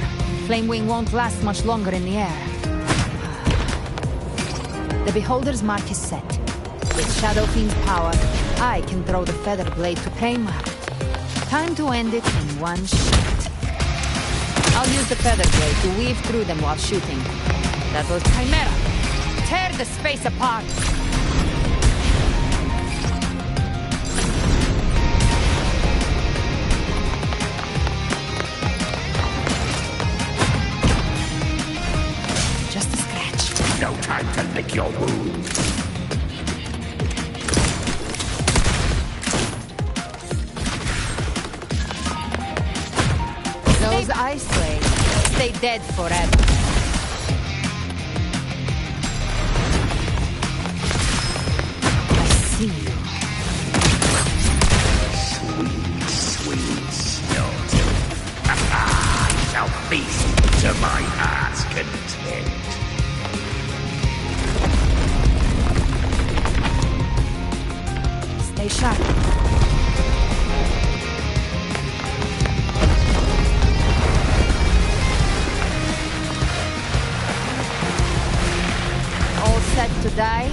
Speaker 2: Flamewing won't last much longer in the air. The Beholder's mark is set. With Shadow Fiend's power, I can throw the Feather Blade to Paymar. Time to end it in one shot. I'll use the Feather Blade to weave through them while shooting. That was Chimera! Tear the space apart! Just a scratch.
Speaker 4: No time to lick your wound.
Speaker 2: Those Ice Blades stay dead forever. See you.
Speaker 4: Sweet, sweet snort. I shall feast to my heart's content.
Speaker 2: Stay sharp. All set to die?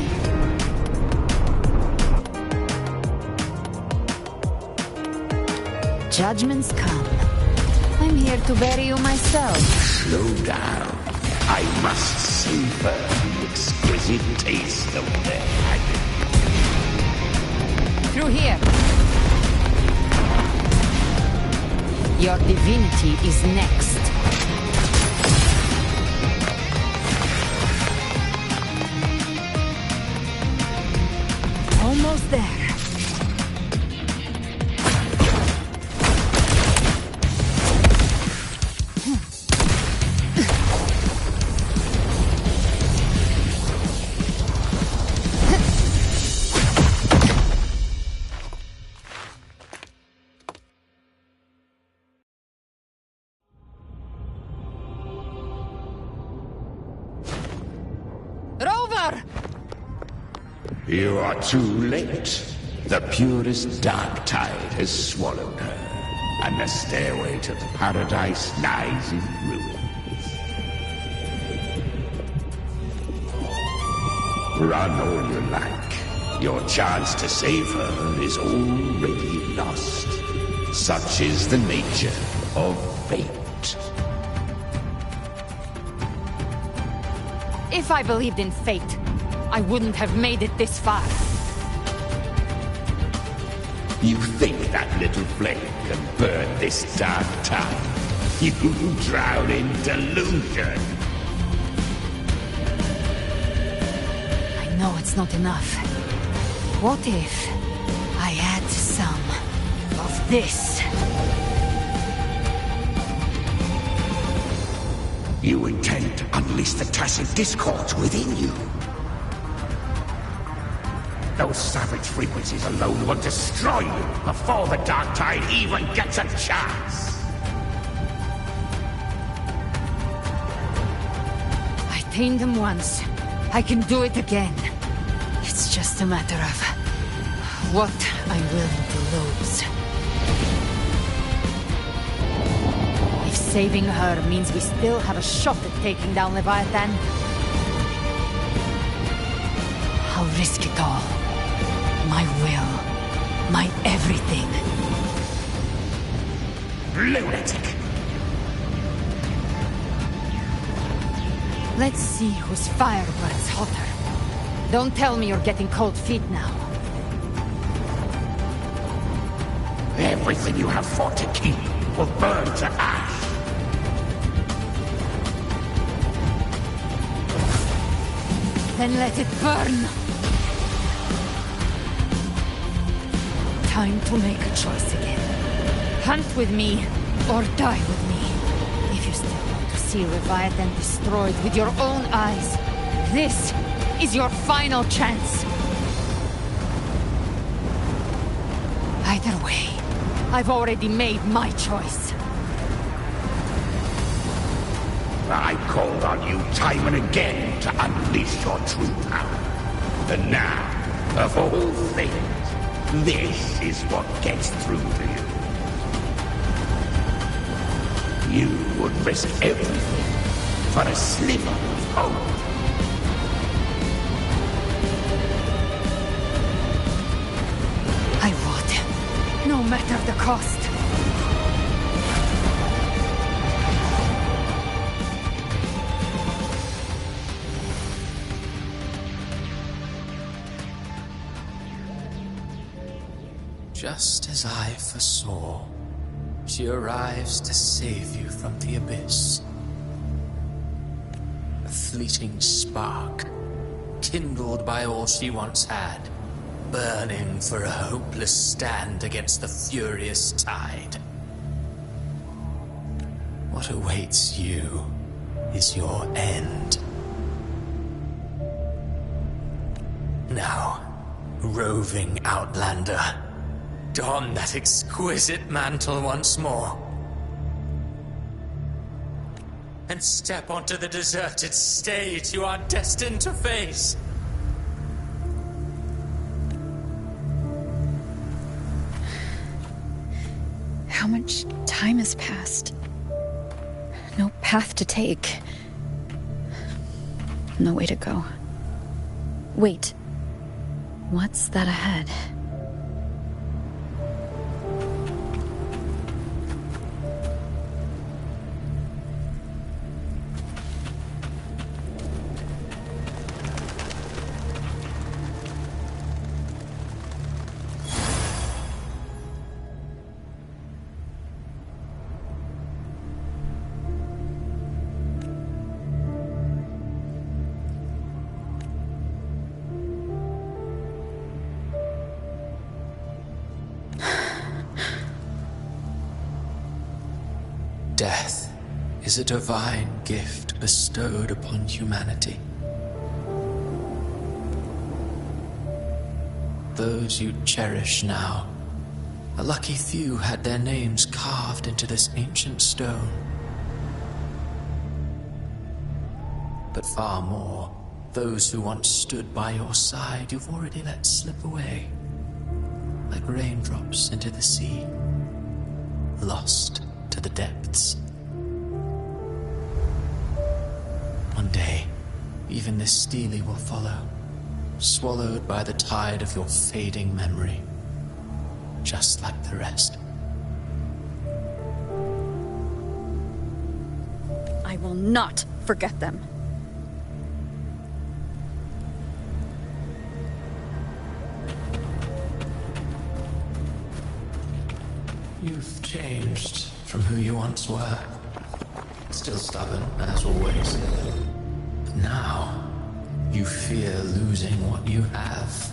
Speaker 2: Judgments come. I'm here to bury you myself.
Speaker 4: Slow down. I must savor the exquisite taste of their agony.
Speaker 2: Through here. Your divinity is next. Almost there.
Speaker 4: You are too late. The purest dark tide has swallowed her, and the stairway to paradise lies in ruins. Run all you like. Your chance to save her is already lost. Such is the nature of fate.
Speaker 2: If I believed in fate, I wouldn't have made it this far.
Speaker 4: You think that little flame can burn this dark tide? You drown in delusion.
Speaker 2: I know it's not enough. What if I add some of this?
Speaker 4: You intend to unleash the tacit discords within you. Those savage frequencies alone will destroy you before the Dark Tide even gets a chance.
Speaker 2: I tamed them once. I can do it again. It's just a matter of what I'm willing to lose. If saving her means we still have a shot at taking down Leviathan, I'll risk it all. My will. My everything.
Speaker 4: Lunatic!
Speaker 2: Let's see whose fire burns hotter. Don't tell me you're getting cold feet now.
Speaker 4: Everything you have fought to keep will burn to ash.
Speaker 2: Then let it burn! Time to make a choice again. Hunt with me, or die with me. If you still want to see Leviathan destroyed with your own eyes, this is your final chance. Either way, I've already made my choice.
Speaker 4: I called on you time and again to unleash your true power. And now, of all things, this is what gets through to you. you would risk everything for a sliver of hope.
Speaker 2: I want him, no matter the cost.
Speaker 12: Just as I foresaw, she arrives to save you from the abyss. A fleeting spark, kindled by all she once had, burning for a hopeless stand against the furious tide. What awaits you is your end. Now, roving outlander, don that exquisite mantle once more. And step onto the deserted stage you are destined to face.
Speaker 5: How much time has passed? No path to take. No way to go. Wait. What's that ahead?
Speaker 12: Death is a divine gift bestowed upon humanity. Those you cherish now, a lucky few had their names carved into this ancient stone. But far more, those who once stood by your side you've already let slip away, like raindrops into the sea, lost to the depths. One day, even this stele will follow, swallowed by the tide of your fading memory, just like the rest.
Speaker 5: I will not forget them.
Speaker 12: You've changed from who you once were. Still stubborn, as always. But now, you fear losing what you have.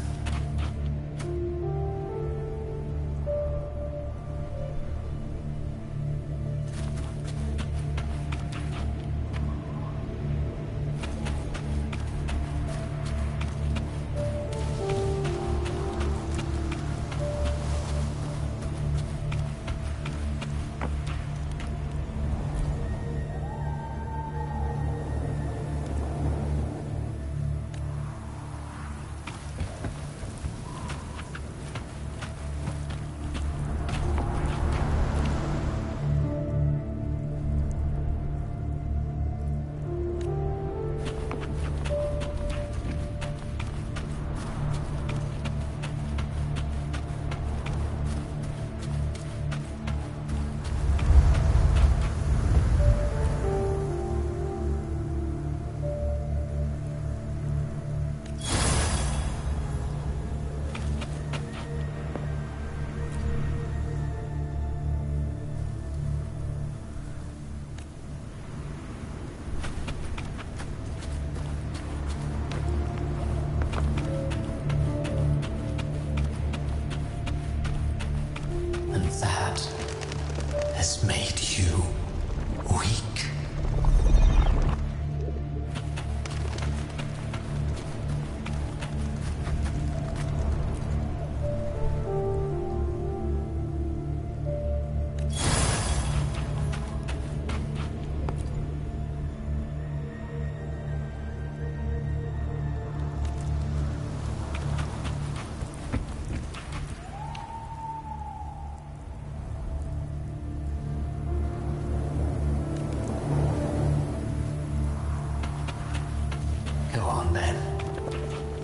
Speaker 12: on then.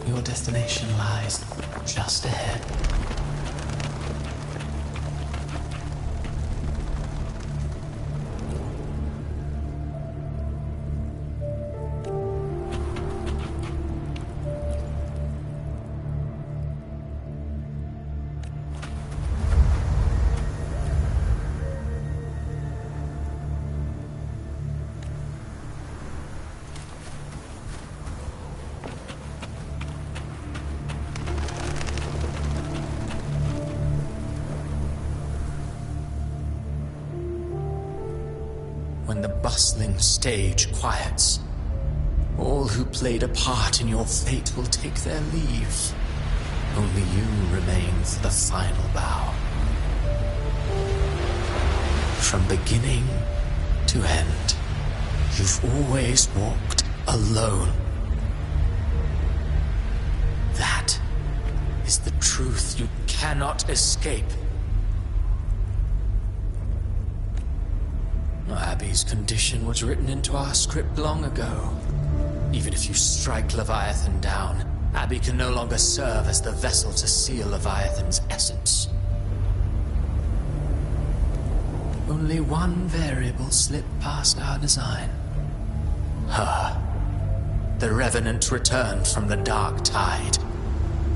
Speaker 12: Your destination lies just ahead. When the bustling stage quiets, all who played a part in your fate will take their leave. Only you remain for the final bow. From beginning to end, you've always walked alone. That is the truth you cannot escape. Abby's condition was written into our script long ago. Even if you strike Leviathan down, Abby can no longer serve as the vessel to seal Leviathan's essence. Only one variable slipped past our design. Her. The Revenant returned from the dark tide.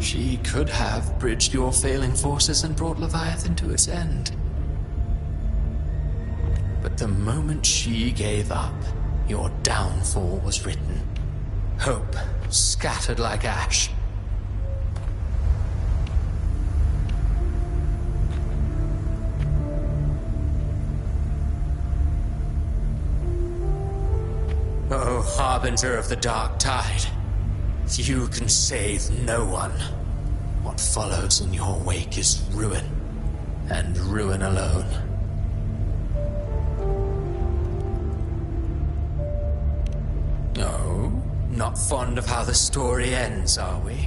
Speaker 12: She could have bridged your failing forces and brought Leviathan to its end. But the moment she gave up, your downfall was written. Hope scattered like ash. Oh, harbinger of the dark tide, you can save no one. What follows in your wake is ruin, and ruin alone. No, not fond of how the story ends, are we?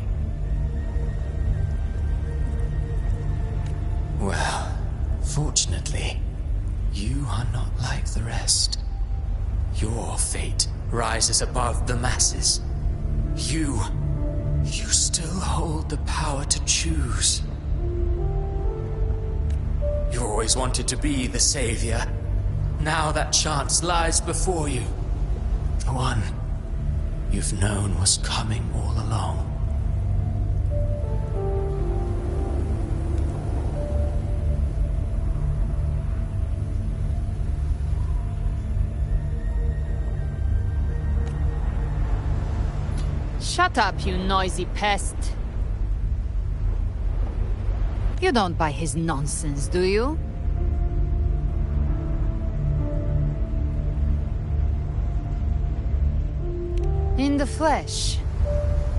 Speaker 12: Well, fortunately, you are not like the rest. Your fate rises above the masses. You still hold the power to choose. You always wanted to be the savior. Now that chance lies before you. The one you've known was coming all along.
Speaker 2: Shut up, you noisy pest. You don't buy his nonsense, do you? In the flesh.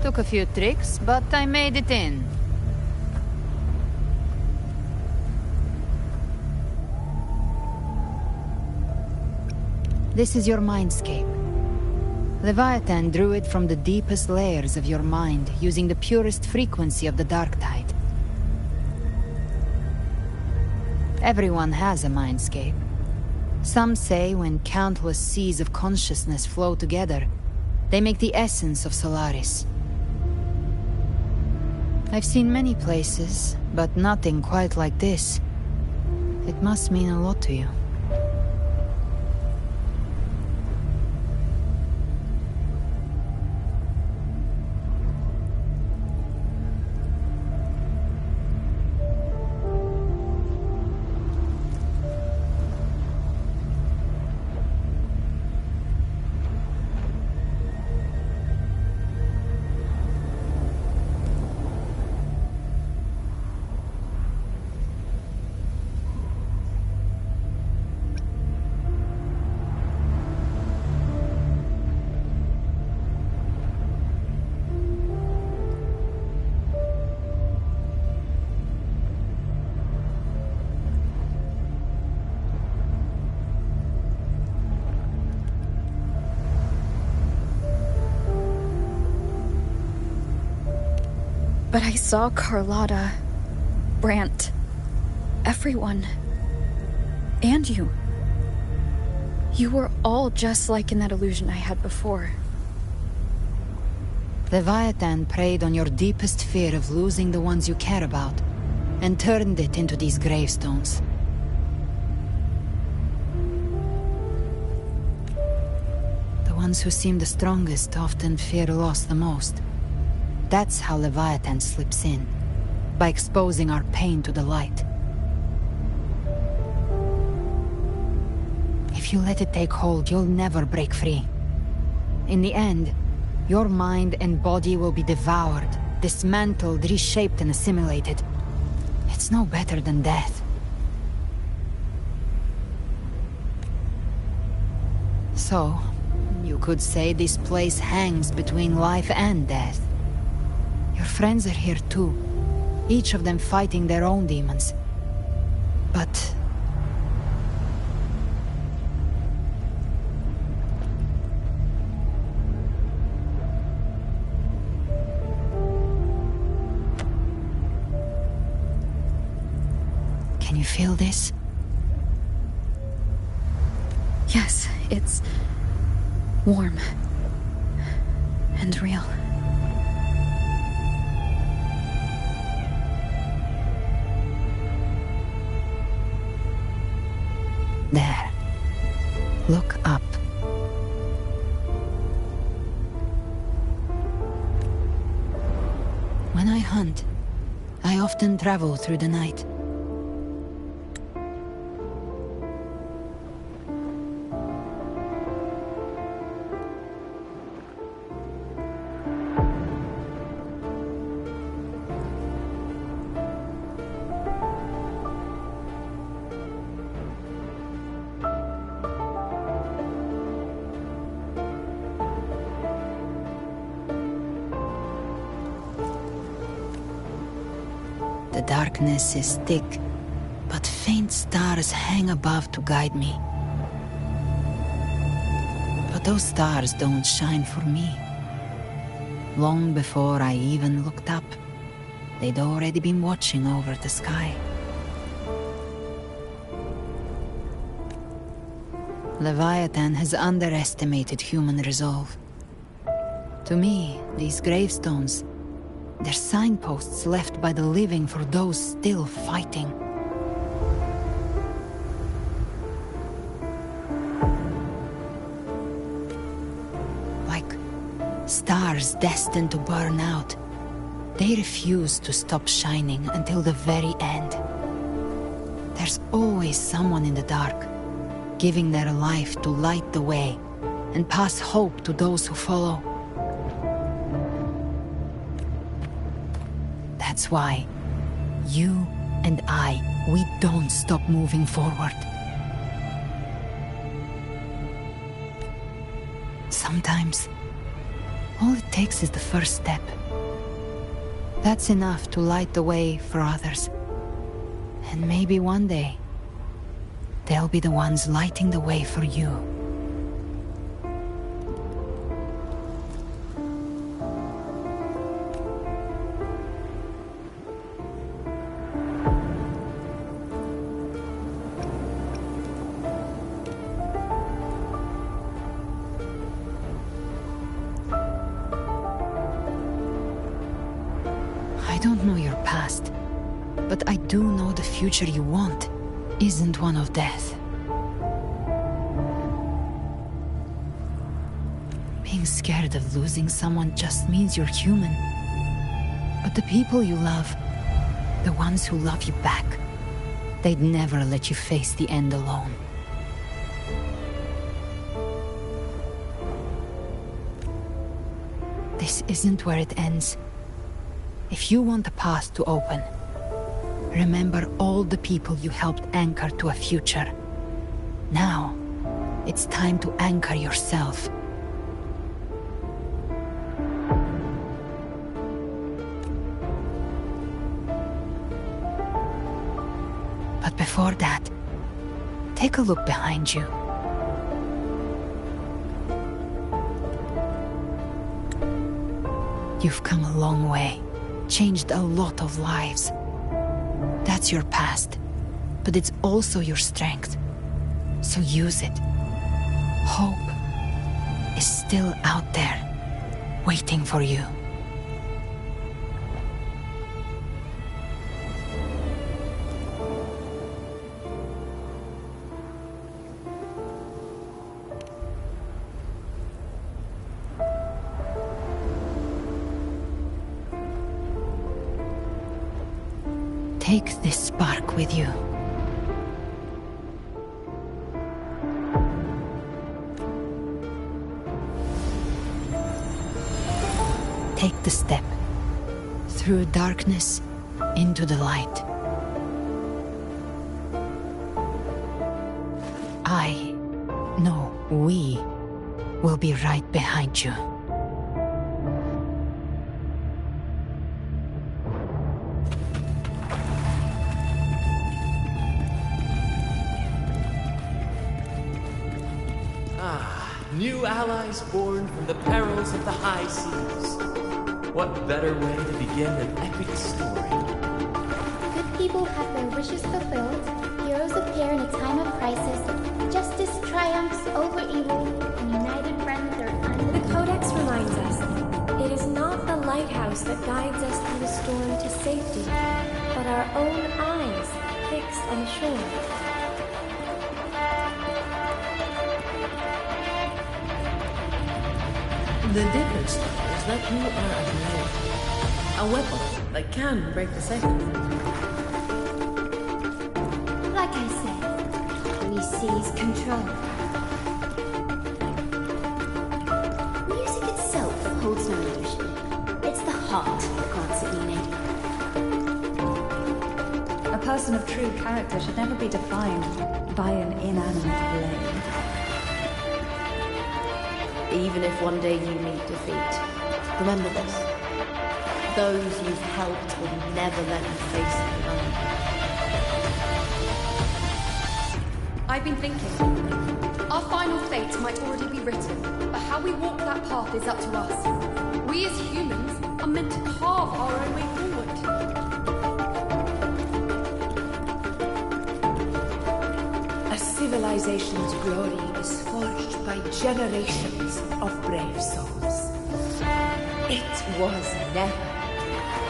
Speaker 2: Took a few tricks, but I made it in. This is your mindscape. Leviathan drew it from the deepest layers of your mind, using the purest frequency of the dark tide. Everyone has a mindscape. Some say when countless seas of consciousness flow together, they make the essence of Solaris. I've seen many places, but nothing quite like this. It must mean a lot to you.
Speaker 5: But I saw Carlotta, Brant, everyone. And you. You were all just like in that illusion I had before.
Speaker 2: Leviathan preyed on your deepest fear of losing the ones you care about, and turned it into these gravestones. The ones who seem the strongest often fear loss the most. That's how Leviathan slips in, by exposing our pain to the light. If you let it take hold, you'll never break free. In the end, your mind and body will be devoured, dismantled, reshaped, and assimilated. It's no better than death. So, you could say this place hangs between life and death. Your friends are here too, each of them fighting their own demons. But... can you feel this?
Speaker 5: Yes, it's warm and real.
Speaker 2: There. Look up. When I hunt, I often travel through the night. The darkness is thick, but faint stars hang above to guide me. But those stars don't shine for me. Long before I even looked up, they'd already been watching over the sky. Leviathan has underestimated human resolve. To me, these gravestones, they're signposts left by the living for those still fighting. Like stars destined to burn out, they refuse to stop shining until the very end. There's always someone in the dark, giving their life to light the way and pass hope to those who follow. That's why you and we don't stop moving forward. Sometimes, all it takes is the first step. That's enough to light the way for others. And maybe one day, they'll be the ones lighting the way for you. I don't know your past, but I do know the future you want isn't one of death. Being scared of losing someone just means you're human. But the people you love, the ones who love you back, they'd never let you face the end alone. This isn't where it ends. If you want the path to open, remember all the people you helped anchor to a future. Now, it's time to anchor yourself. But before that, take a look behind you. You've come a long way, changed a lot of lives. That's your past, but it's also your strength. So use it. Hope is still out there, waiting for you. Take this spark with you. Take the step. Through darkness, into the light. We will be right behind you.
Speaker 12: New allies born from the perils of the high seas. What better way to begin an epic story?
Speaker 13: Good people have their wishes fulfilled, heroes appear in a time of crisis, justice triumphs over evil, and united friends are
Speaker 11: The Codex reminds us, it is not the lighthouse that guides us through the storm to safety, but our own eyes fixed on shore.
Speaker 14: The difference, though, is that you are a blade. A weapon that can break the cycle.
Speaker 13: Like I said, we seize control. Music itself holds no leadership. It's the heart that grants it meaning.
Speaker 7: A person of true character should never be defined by an inanimate blade.
Speaker 14: Even if one day you meet defeat, remember this. Those you've helped will never let you face it alone.
Speaker 6: I've been thinking. Our final fate might already be written, but how we walk that path is up to us. We as humans are meant to carve our own way forward.
Speaker 8: A civilization's glory is forged by generations of brave souls. It was never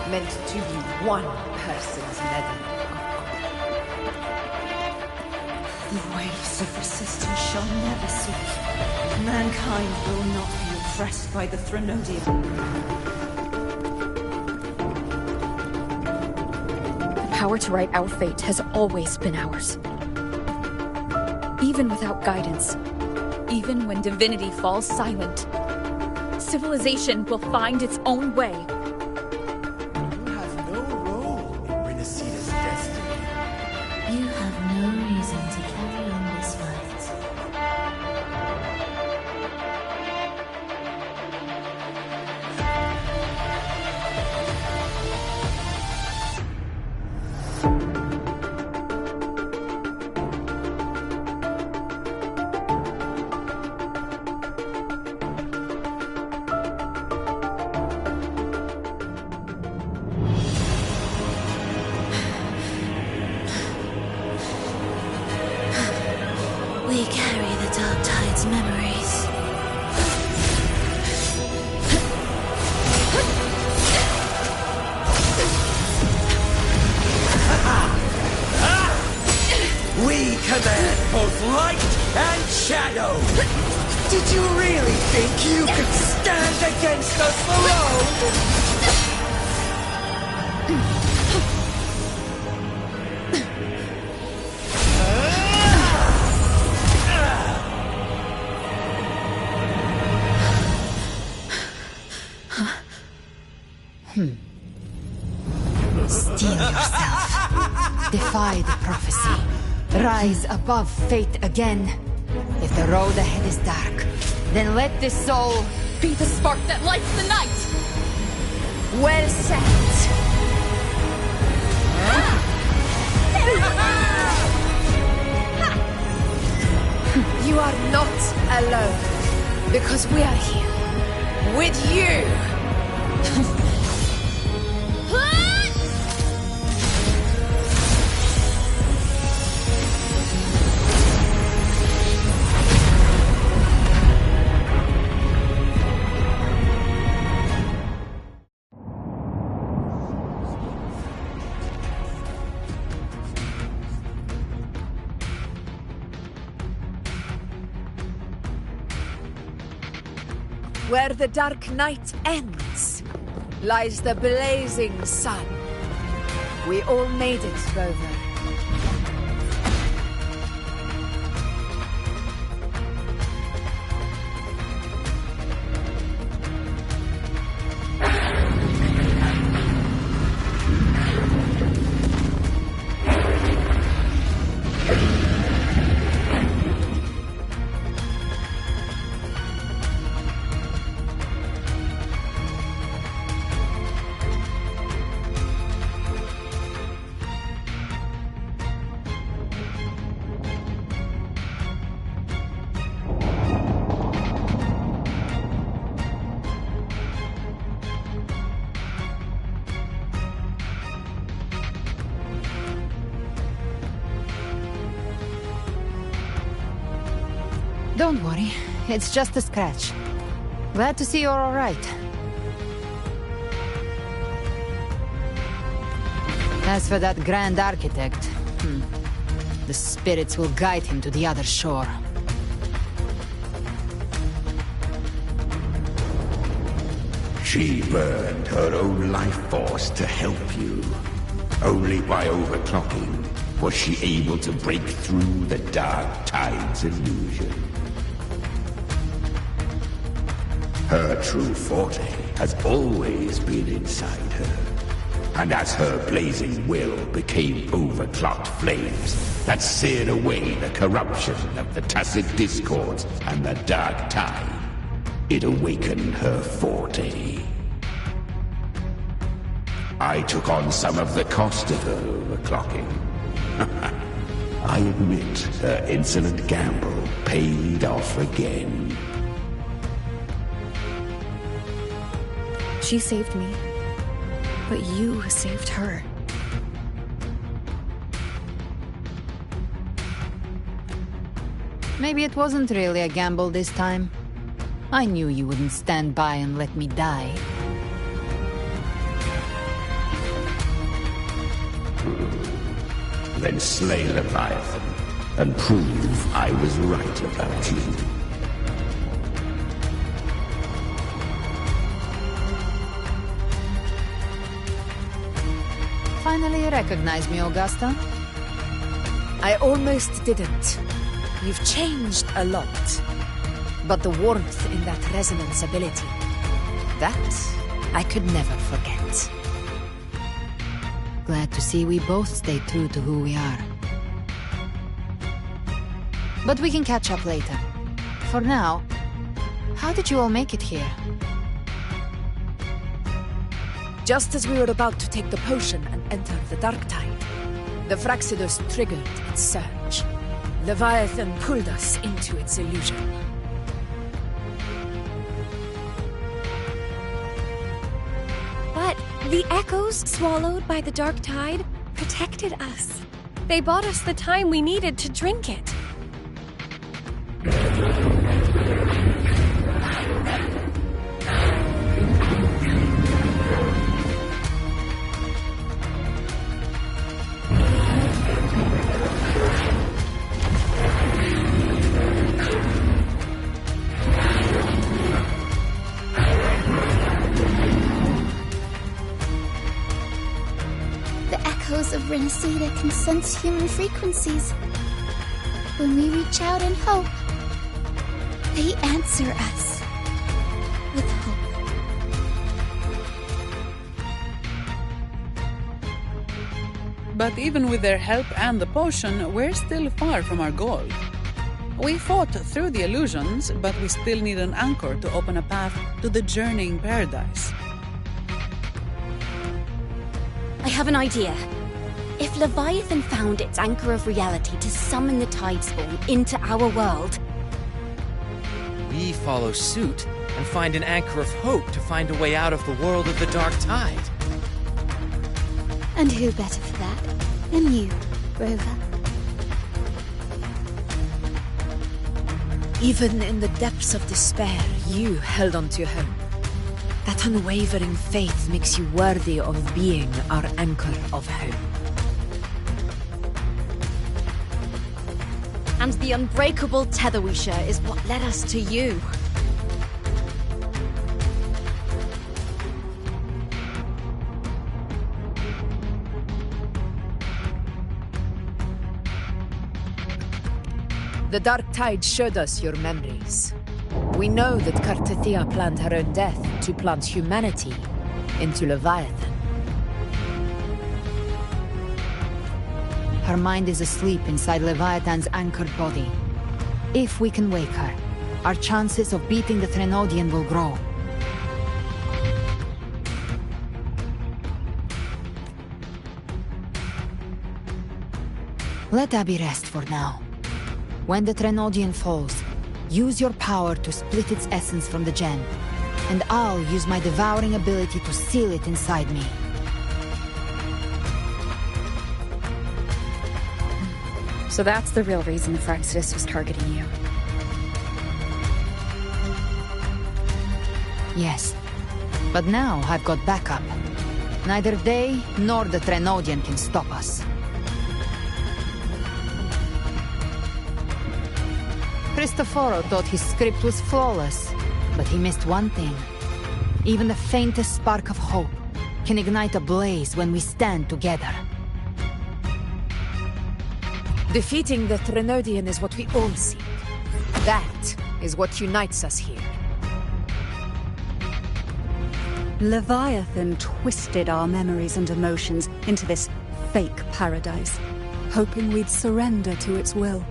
Speaker 8: meant to be one person's level.
Speaker 7: The waves of resistance shall never cease. Mankind will not be oppressed by the Threnodian.
Speaker 5: The power to write our fate has always been ours. Even without guidance, even when divinity falls silent, civilization will find its own way.
Speaker 9: You have no role in Renacita's destiny.
Speaker 13: You have no reason to carry on this fight. We carry the Dark Tide's memories.
Speaker 9: We command both light and shadow! Did you really think you could stand against us alone?
Speaker 2: Steel yourself. Defy the prophecy. Rise above fate again. If the road ahead is dark, then let this soul
Speaker 6: Be the spark that lights the night!
Speaker 8: Well said. You are not alone, because we are here with you. Where the dark night ends, lies the blazing sun. We all made it, Rover.
Speaker 2: Don't worry, it's just a scratch. Glad to see you're all right. As for that Grand Architect, the spirits will guide him to the other shore.
Speaker 4: She burned her own life force to help you. Only by overclocking was she able to break through the Dark Tide's illusion. Her true forte has always been inside her. And as her blazing will became overclocked flames that seared away the corruption of the Tacit Discords and the Dark Tide, it awakened her forte. I took on some of the cost of her overclocking. I admit her insolent gamble paid off again.
Speaker 5: She saved me, but you saved her.
Speaker 2: Maybe it wasn't really a gamble this time. I knew you wouldn't stand by and let me die.
Speaker 4: Then slay Leviathan and prove I was right about you.
Speaker 2: Finally you recognize me, Augusta?
Speaker 8: I almost didn't. You've changed a lot. But the warmth in that resonance ability, that I could never forget.
Speaker 2: Glad to see we both stay true to who we are. But we can catch up later. For now, how did you all make it here?
Speaker 8: Just as we were about to take the potion and enter the Dark Tide, the Fraxidus triggered its surge. Leviathan pulled us into its illusion.
Speaker 11: But the echoes swallowed by the Dark Tide protected us. They bought us the time we needed to drink it.
Speaker 13: Of Renacida can sense human frequencies. When we reach out in hope, they answer us with hope.
Speaker 15: But even with their help and the potion, we're still far from our goal. We fought through the illusions, but we still need an anchor to open a path to the journeying paradise.
Speaker 16: I have an idea. If Leviathan found its anchor of reality to summon the Tidespawn into our world,
Speaker 17: we follow suit and find an anchor of hope to find a way out of the world of the Dark Tide.
Speaker 13: And who better for that than you, Rover?
Speaker 8: Even in the depths of despair, you held on to hope. That unwavering faith makes you worthy of being our anchor of hope.
Speaker 16: and the unbreakable tether we share is what led us to you.
Speaker 8: The Dark Tide showed us your memories. We know that Kartathea planned her own death to plant humanity into Leviathan.
Speaker 2: Her mind is asleep inside Leviathan's anchored body. If we can wake her, our chances of beating the Threnodian will grow. Let Abby rest for now. When the Threnodian falls, use your power to split its essence from the gem, and I'll use my devouring ability to seal it inside me.
Speaker 5: So that's the real reason the Phrixidus was targeting you.
Speaker 2: Yes. But now I've got backup. Neither they nor the Threnodian can stop us. Cristoforo thought his script was flawless, but he missed one thing. Even the faintest spark of hope can ignite a blaze when we stand together.
Speaker 8: Defeating the Threnodian is what we all seek. That is what unites us here.
Speaker 7: Leviathan twisted our memories and emotions into this fake paradise, hoping we'd surrender to its will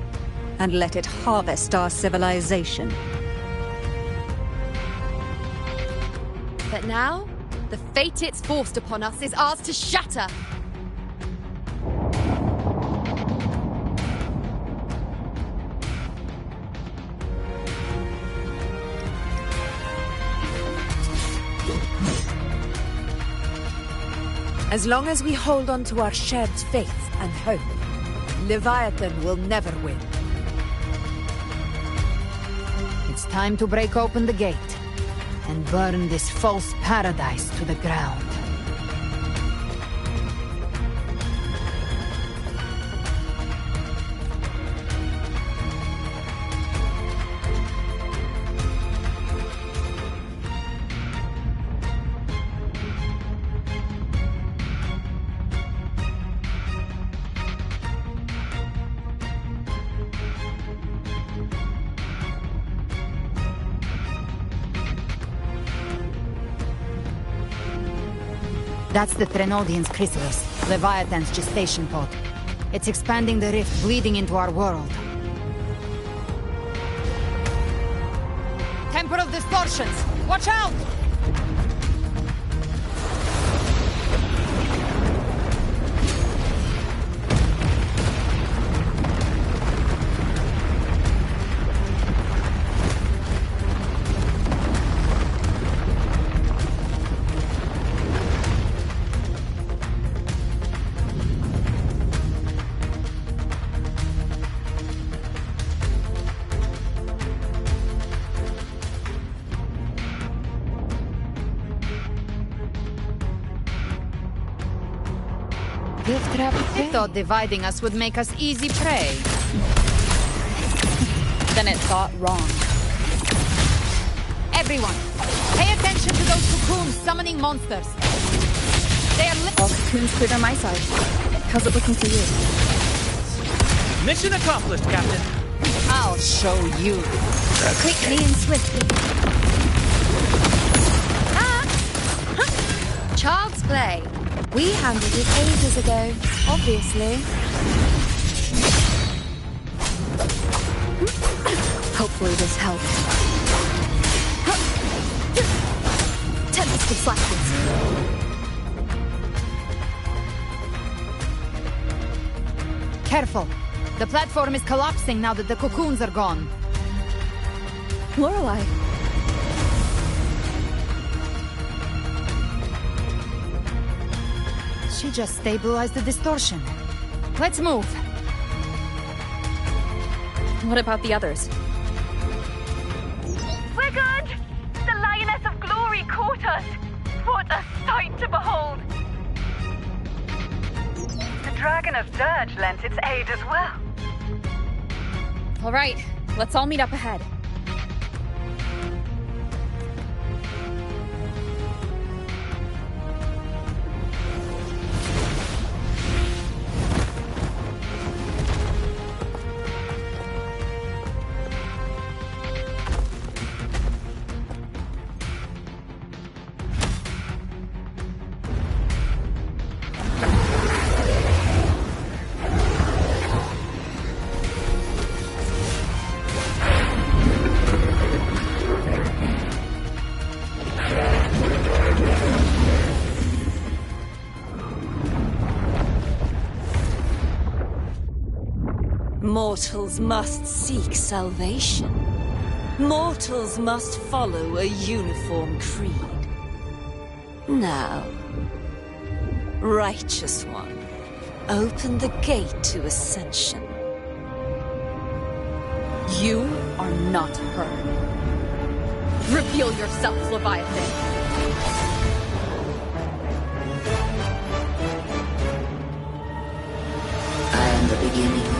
Speaker 7: and let it harvest our civilization.
Speaker 6: But now, the fate it's forced upon us is ours to shatter.
Speaker 8: As long as we hold on to our shared faith and hope, Leviathan will never win.
Speaker 2: It's time to break open the gate and burn this false paradise to the ground. That's the Threnodian's chrysalis, Leviathan's gestation pod. It's expanding the rift, bleeding into our world. Temporal distortions! Watch out! I thought dividing us would make us easy prey.
Speaker 5: Then it thought wrong.
Speaker 2: Everyone, pay attention to those cocoons summoning monsters. They are
Speaker 5: all cocoons cleared on my side. How's it looking for you?
Speaker 10: Mission accomplished, Captain.
Speaker 2: I'll show you.
Speaker 13: Quickly and swiftly.
Speaker 6: Child's play. We handled it ages ago, obviously.
Speaker 5: Hopefully this helps.
Speaker 6: Tempest of slackness.
Speaker 2: Careful. The platform is collapsing now that the cocoons are gone.
Speaker 5: Lorelei.
Speaker 2: She just stabilized the distortion. Let's move.
Speaker 5: What about the others?
Speaker 18: We're good! The Lioness of Glory caught us! What a sight to behold! The Dragon of Dirge lent its aid as well.
Speaker 5: All right, let's all meet up ahead.
Speaker 19: Mortals must seek salvation. Mortals must follow a uniform creed. Now, Righteous One, open the gate to ascension.
Speaker 5: You are not heard. Reveal yourself, Leviathan!
Speaker 3: I am the beginning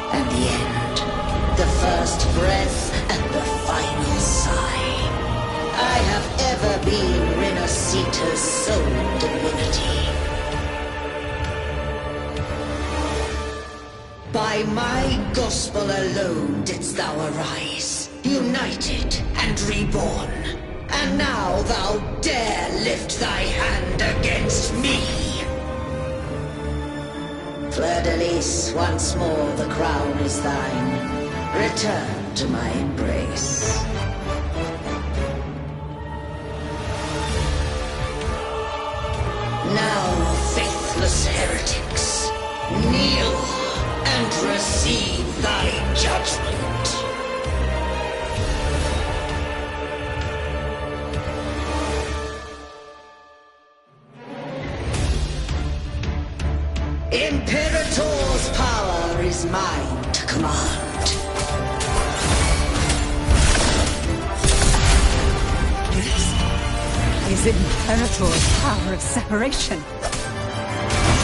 Speaker 3: and the end, the first breath and the final sigh. I have ever been Renacita's sole divinity. By my gospel alone didst thou arise, united and reborn. And now thou dare lift thy hand against me. Fleur-de-Lis, once more the crown is thine. Return to my embrace. Now, faithless heretics, kneel and receive thy judgment. Imperator's power is mine to command.
Speaker 7: This is Imperator's power of separation.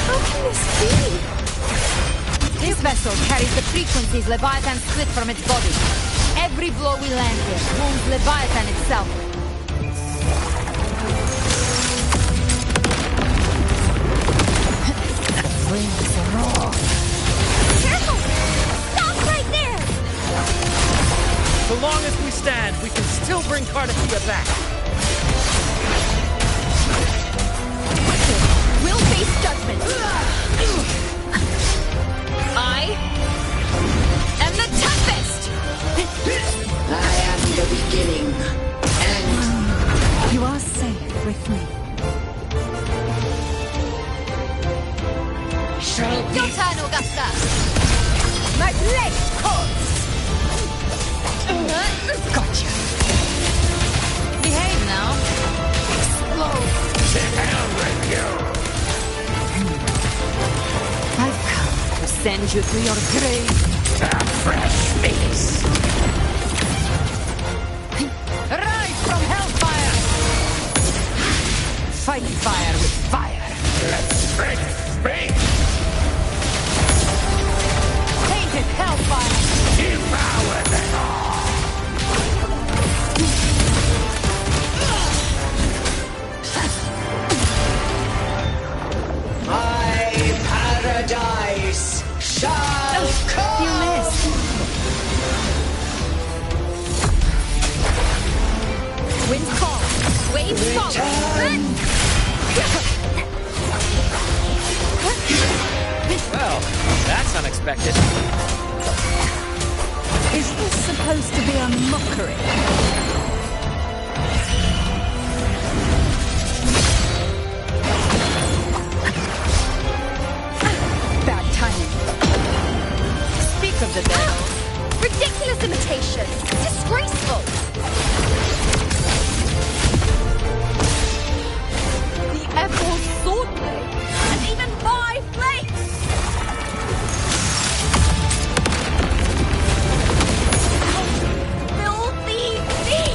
Speaker 11: How can this be?
Speaker 2: This vessel carries the frequencies Leviathan split from its body. Every blow we land here wounds Leviathan itself. Flames roar.
Speaker 16: Careful! Stop right there!
Speaker 12: So long as we stand, we can still bring Cardathia back.
Speaker 16: We'll face judgment. I am the toughest!
Speaker 3: I am the beginning, and
Speaker 7: you are safe with me.
Speaker 2: Your turn, Augusta!
Speaker 16: My blade calls!
Speaker 2: Gotcha! Behave now. Explode!
Speaker 4: To hell with you!
Speaker 2: I've come to send you to your grave.
Speaker 4: A fresh face!
Speaker 2: Rise from hellfire! Fight fire with fire!
Speaker 4: Let's break space!
Speaker 2: Tainted hellfire!
Speaker 4: Devour them all!
Speaker 3: my paradise shall come!
Speaker 7: You missed.
Speaker 16: Wind call. Waves follow.
Speaker 17: Well, that's unexpected.
Speaker 7: Is this supposed to be a mockery?
Speaker 16: Bad timing.
Speaker 2: Speak of the dead.
Speaker 16: Ridiculous imitation. Disgraceful. The Emerald Sword Blade. And even my flakes. Filthy thief!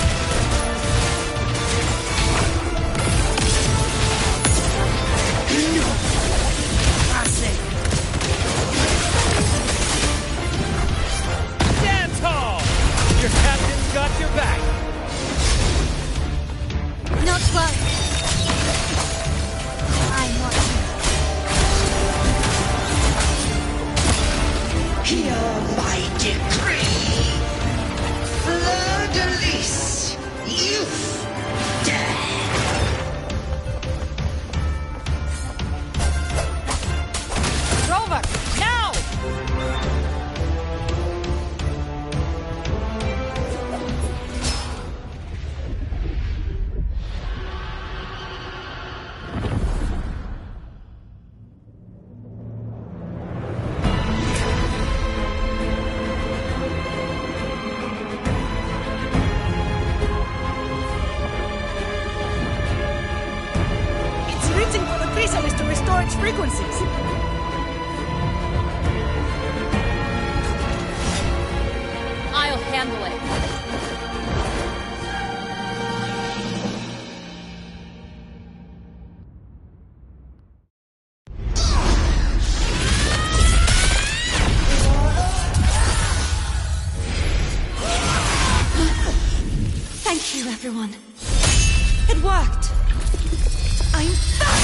Speaker 8: Diesel is to restore its frequencies.
Speaker 6: I'll handle it.
Speaker 11: Thank you, everyone. It worked. I'm back!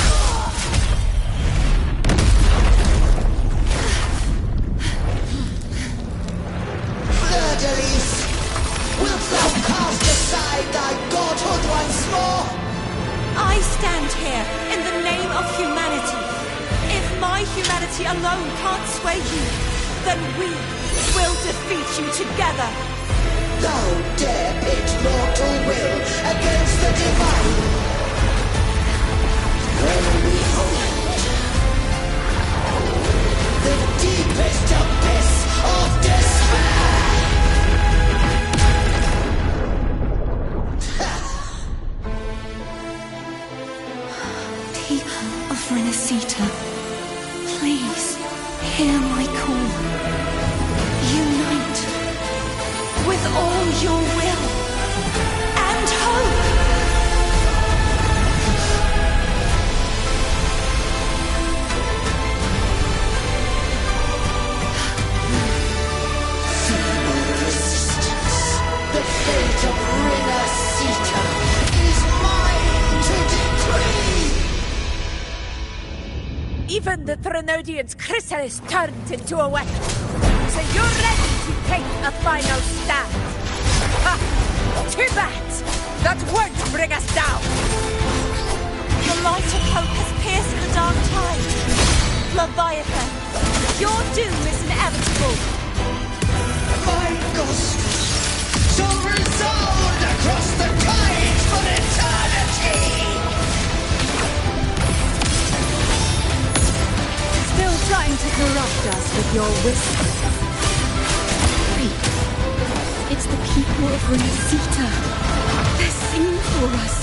Speaker 9: Fleur-de-lis! Wilt thou cast aside thy godhood once more?
Speaker 11: I stand here in the name of humanity. If my humanity alone can't sway you, then we will defeat you together.
Speaker 9: Thou dare pit mortal will against the divine. When we hold the deepest abyss of despair.
Speaker 11: People of Renacita, please hear my call. Unite with all your will and hope.
Speaker 9: The fate of Renacita is mine to decree!
Speaker 8: Even the Threnodian's chrysalis turned into a weapon. So you're ready to take a final stand. Ha! Too bad! That won't bring us down!
Speaker 11: The light of hope has pierced the dark tide. Leviathan, your doom is inevitable.
Speaker 9: My ghost shall resound across the tides for eternity!
Speaker 7: Still trying to corrupt us with your whispers. Wait. It's the people of Renacita. They're singing for us.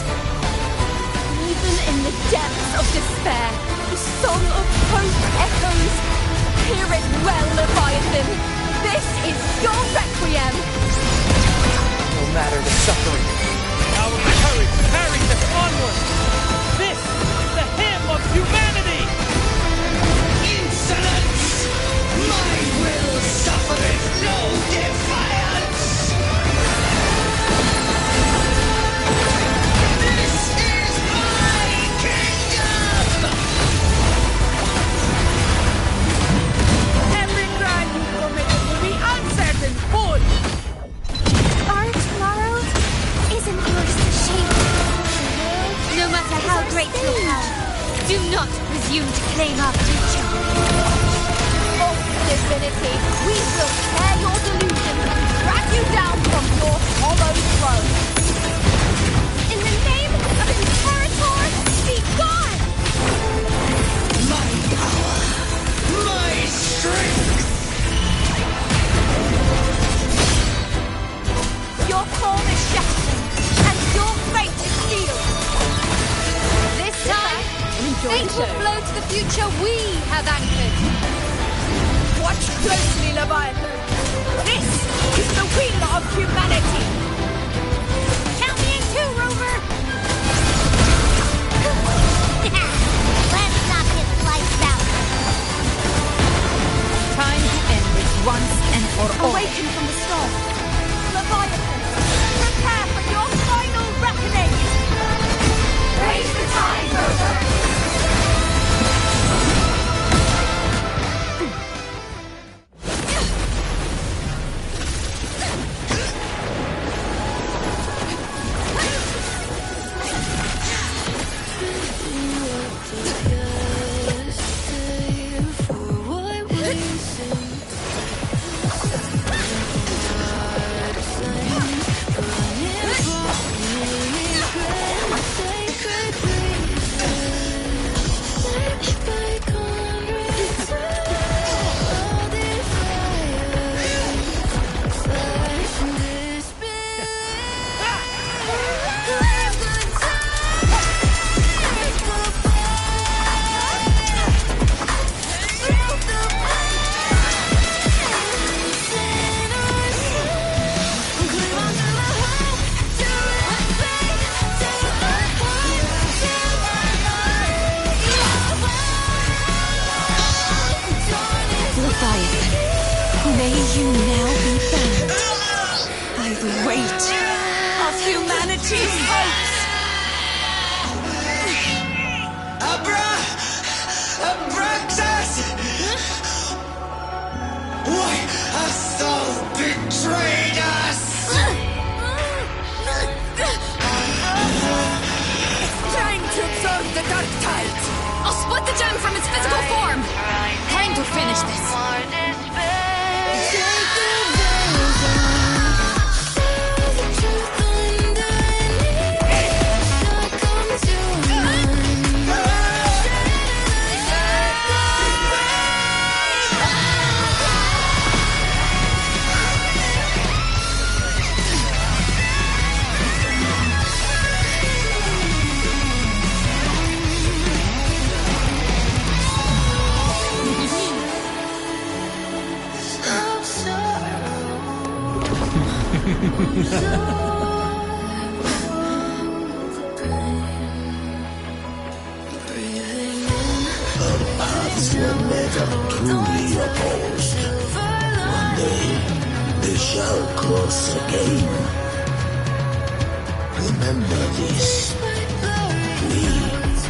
Speaker 6: Even in the depths of despair, the song of hope echoes. Hear it well, Leviathan. This is your requiem.
Speaker 17: No matter the suffering,
Speaker 10: Our courage carries us onward! This is the hymn of humanity!
Speaker 9: Insolence! My will suffereth no defiance! This is my kingdom!
Speaker 8: Every crime you committed will be answered in full!
Speaker 13: Our tomorrow isn't yours to shape.
Speaker 1: No matter how great your power, do not presume to claim our future.
Speaker 6: Oh, divinity, we will tear your delusions and drag you down from your hollow throne. In the name of Imperator, be gone!
Speaker 9: My power! My strength!
Speaker 6: Your form is shattering, and your fate is sealed. This time, fate will flow to the future we have anchored.
Speaker 8: Watch closely, Leviathan! This is the will of humanity!
Speaker 1: Count me in too, Rover! Let's not get lights out.
Speaker 2: Time to end this once and for all.
Speaker 6: Awaken from the storm. Leviathan, prepare for your final reckoning! Raise the tide, Rover!
Speaker 11: of humanity's hopes!
Speaker 9: Abraxas! Why hast thou betrayed us?
Speaker 11: It's trying to absorb the dark tide! I'll split the gem from its physical form! Time to finish this!
Speaker 3: Our paths were never truly opposed. One day, they shall cross again. Remember this. We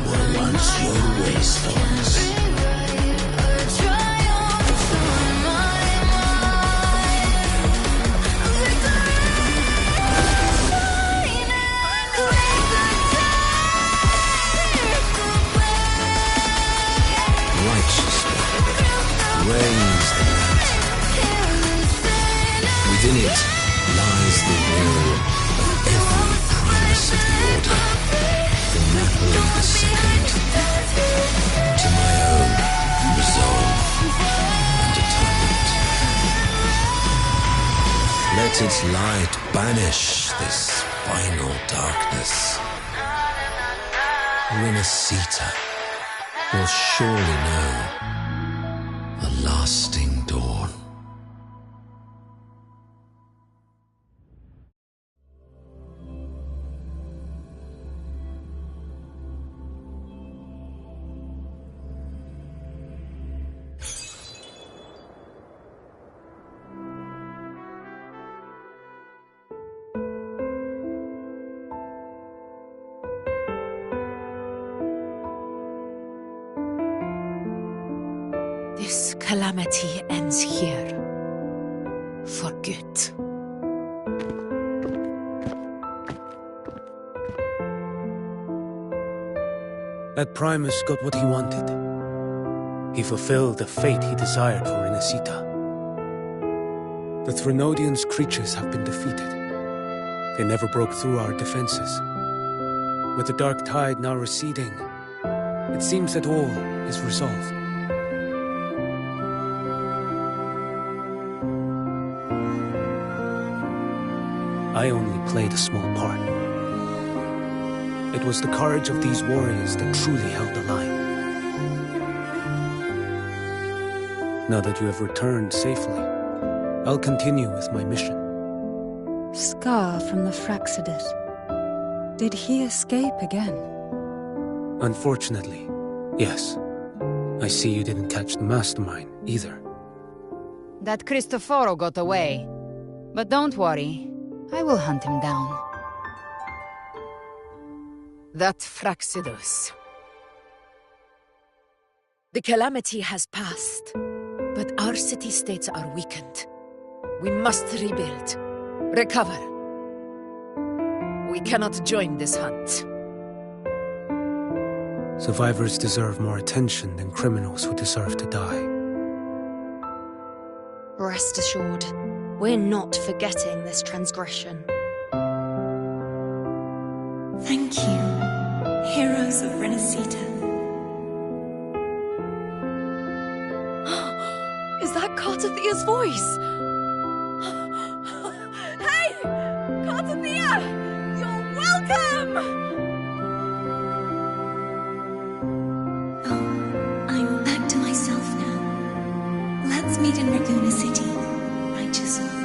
Speaker 3: were once your waystones.
Speaker 20: Reigns the land. Within it lies the will of every primus of the Order, from Napoli II to my own resolve and atonement. Let its light banish this final darkness. Renacita will surely know a lasting dawn.
Speaker 8: This calamity ends here. For good.
Speaker 10: That Primus got what he wanted. He fulfilled the fate he desired for Renacita. The Threnodians' creatures have been defeated. They never broke through our defenses. With the dark tide now receding, it seems that all is resolved. I only played a small part. It was the courage of these warriors that truly held the line. Now that you have returned safely, I'll continue with my mission.
Speaker 7: Scar from the Fraxidus. Did he escape again?
Speaker 10: Unfortunately, yes. I see you didn't catch the mastermind either.
Speaker 2: That Cristoforo got away. But don't worry. I will hunt him down.
Speaker 8: That Fraxidus. The calamity has passed, but our city-states are weakened. We must rebuild, recover. We cannot join this hunt.
Speaker 10: Survivors deserve more attention than criminals who deserve to die.
Speaker 16: Rest assured, we're not forgetting this transgression.
Speaker 11: Thank you, heroes of Renacita.
Speaker 6: Is that Cartathia's voice? Hey! Cartathia! You're welcome!
Speaker 11: I'm back to myself now. Let's meet in Raccoon City, righteous one.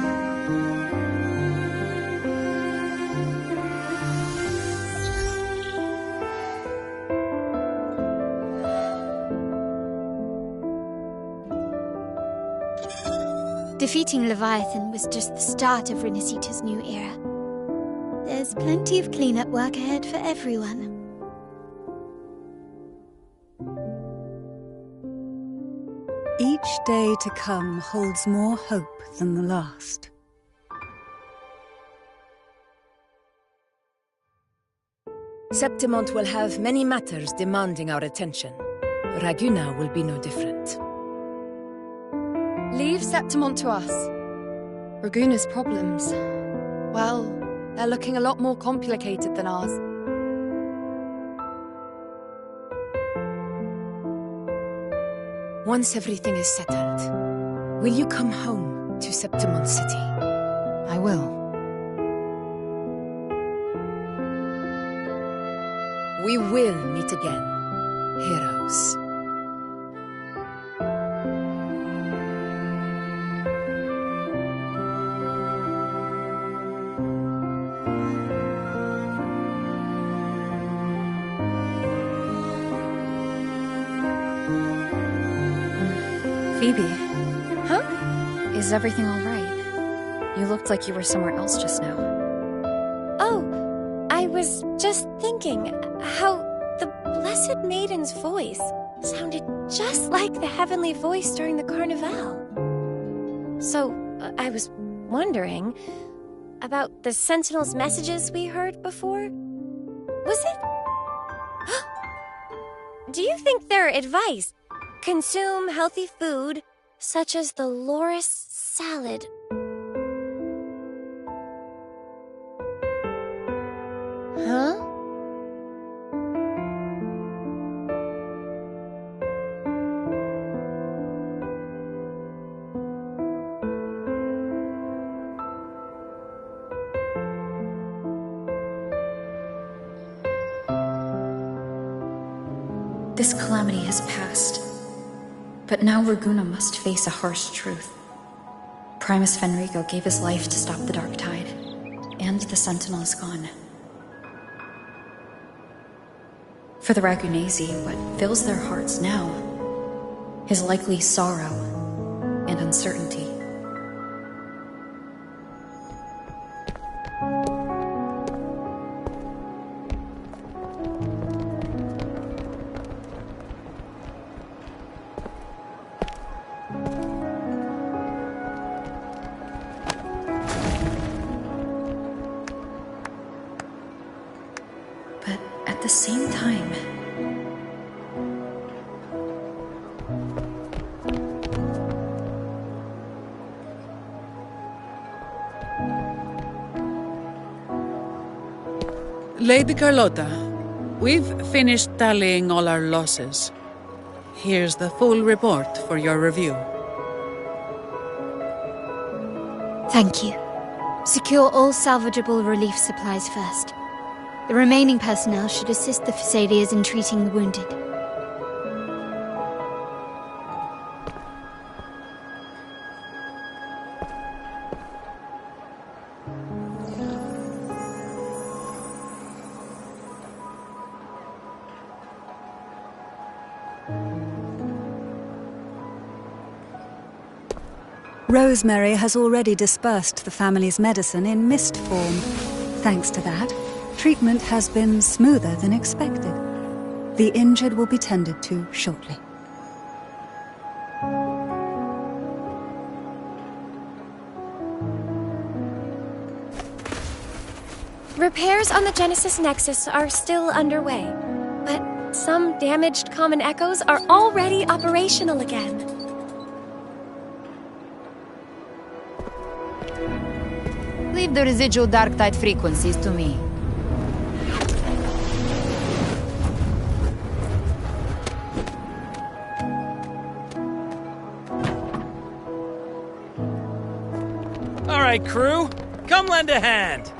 Speaker 13: Defeating Leviathan was just the start of Renacita's new era. There's There's plenty of cleanup work ahead for everyone.
Speaker 7: Each day to come holds more hope than the last.
Speaker 8: Septimont will have many matters demanding our attention. Raguna will be no different.
Speaker 5: Leave Septimont to us. Raguna's problems, well, they're looking a lot more complicated than ours.
Speaker 8: Once everything is settled, will you come home to Septimont City?
Speaker 2: I will.
Speaker 8: We will meet again, heroes.
Speaker 5: Phoebe. Huh? Is everything all right? You looked like you were somewhere else just now.
Speaker 16: Oh, I was just thinking how the Blessed Maiden's voice sounded just like the heavenly voice during the Carnival. So, I was wondering about the Sentinel's messages we heard before. Was it? Do you think their advice? Consume healthy food, such as the loris salad. Huh?
Speaker 5: This calamity has passed. But now Raguna must face a harsh truth. Primus Fenrico gave his life to stop the Dark Tide, and the Sentinel is gone. For the Ragunesi, what fills their hearts now is likely sorrow and uncertainty. At the same time,
Speaker 15: Lady Carlotta, we've finished tallying all our losses. Here's the full report for your review.
Speaker 13: Thank you. Secure all salvageable relief supplies first. The remaining personnel should assist the Phasaelias in treating the wounded.
Speaker 7: Rosemary has already dispersed the family's medicine in mist form. Thanks to that, treatment has been smoother than expected. The injured will be tended to shortly.
Speaker 16: Repairs on the Genesis Nexus are still underway, but some damaged common echoes are already operational again.
Speaker 2: Leave the residual dark tide frequencies to me.
Speaker 17: All right, crew, come lend a hand.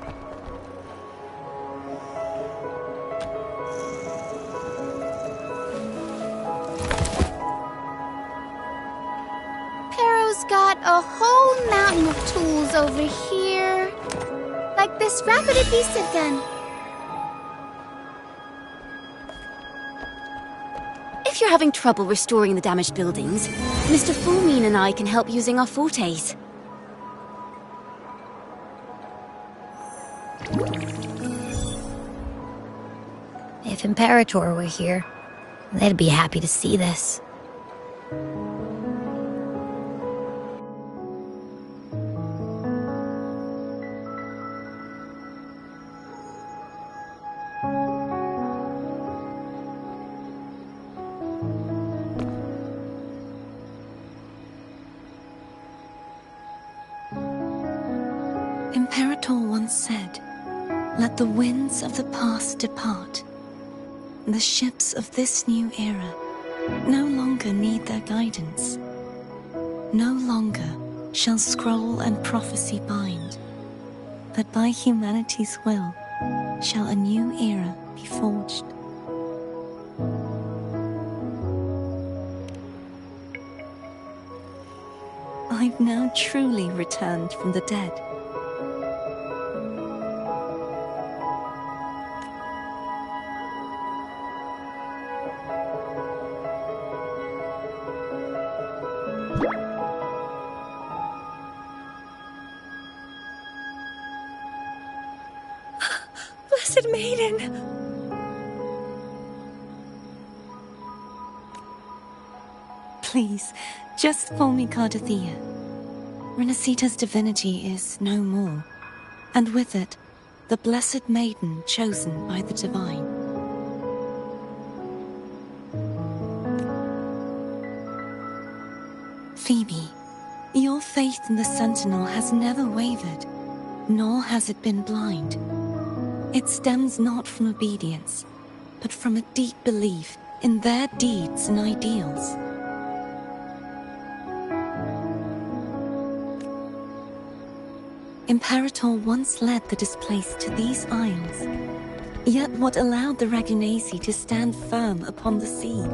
Speaker 13: Pero's got a whole mountain of tools over here. Like this rapid adhesive gun.
Speaker 16: If you're having trouble restoring the damaged buildings, Mr. Fulmine and I can help using our fortes.
Speaker 1: If Imperator were here, they'd be happy to see this.
Speaker 21: Imperator once said, "Let the winds of the past depart. The ships of this new era no longer need their guidance. No longer shall scroll and prophecy bind, but by humanity's will shall a new era be forged." I've now truly returned from the dead.
Speaker 11: Blessed Maiden!
Speaker 21: Please, just call me Cardathea. Renacita's divinity is no more, and with it, the Blessed Maiden chosen by the Divine. Phoebe, your faith in the Sentinel has never wavered, nor has it been blind. It stems not from obedience, but from a deep belief in their deeds and ideals. Imperator once led the displaced to these isles, yet what allowed the Ragunasi to stand firm upon the sea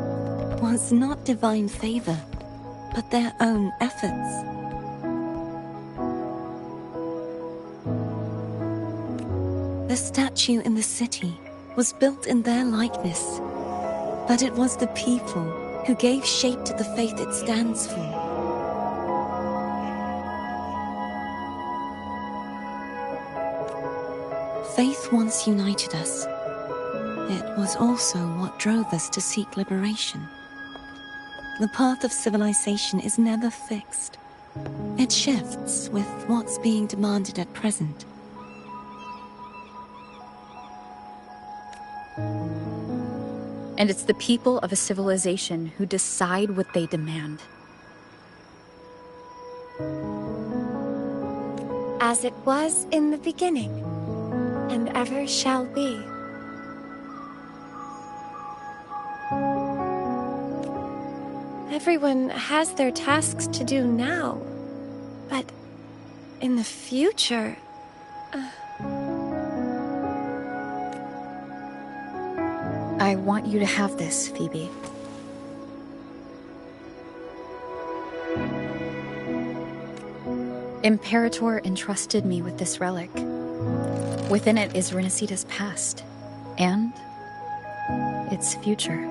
Speaker 21: was not divine favor, but their own efforts. The statue in the city was built in their likeness, but it was the people who gave shape to the faith it stands for. Faith once united us. It was also what drove us to seek liberation. The path of civilization is never fixed. It shifts with what's being demanded at present.
Speaker 5: And it's the people of a civilization who decide what they demand.
Speaker 16: As it was in the beginning, and ever shall be. Everyone has their tasks to do now, but in the future...
Speaker 5: I want you to have this, Phoebe. Imperator entrusted me with this relic. Within it is Renacita's past, and its future.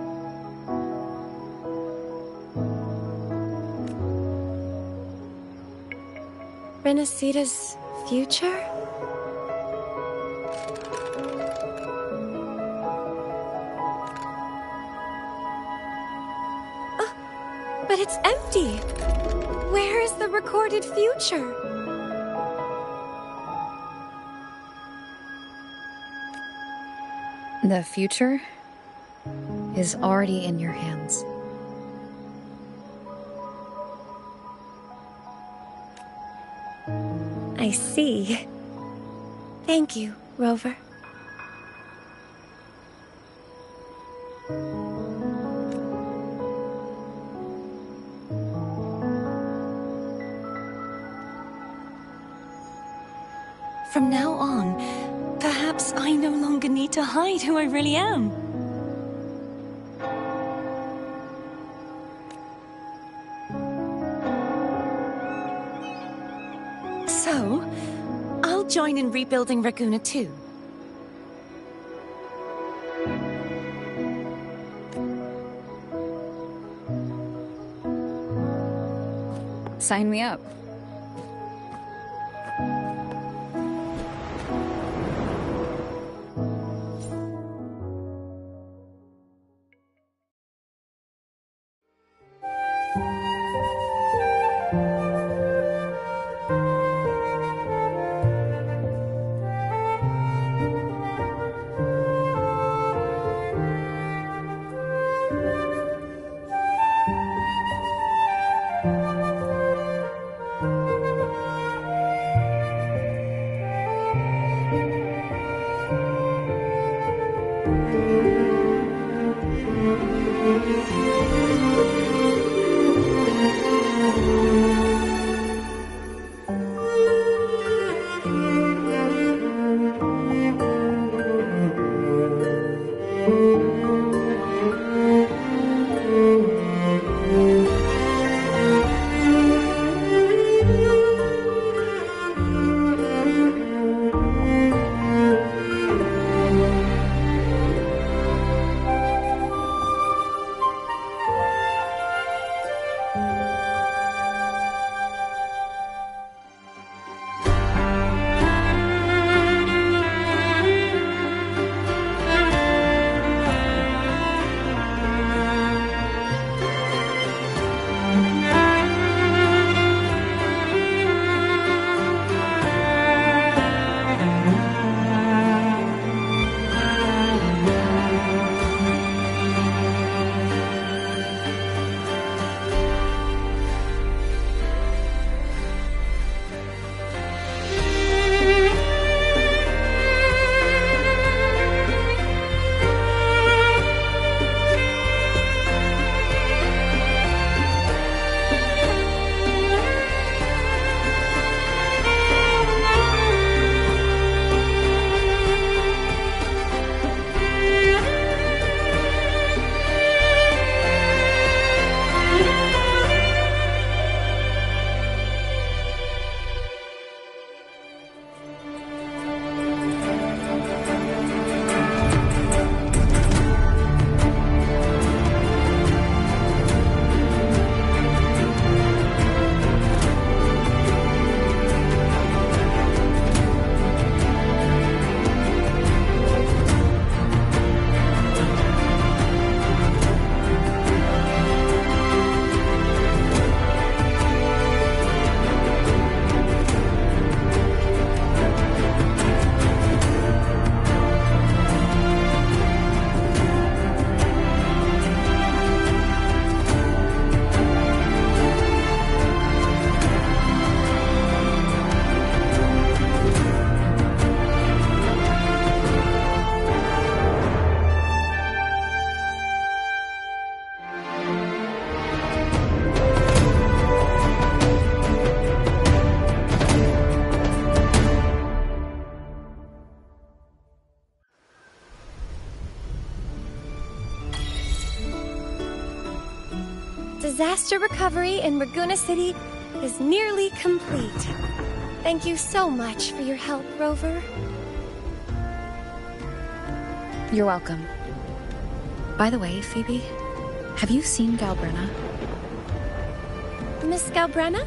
Speaker 16: Renacita's future? But it's empty! Where is the recorded future?
Speaker 5: The future is already in your hands.
Speaker 16: I see. Thank you, Rover.
Speaker 21: From now on, perhaps I no longer need to hide who I really am. So, I'll join in rebuilding Raguna too.
Speaker 5: Sign me up.
Speaker 16: Disaster recovery in Raguna City is nearly complete. Thank you so much for your help, Rover.
Speaker 5: You're welcome. By the way, Phoebe, have you seen Galbrenna?
Speaker 16: Miss Galbrenna?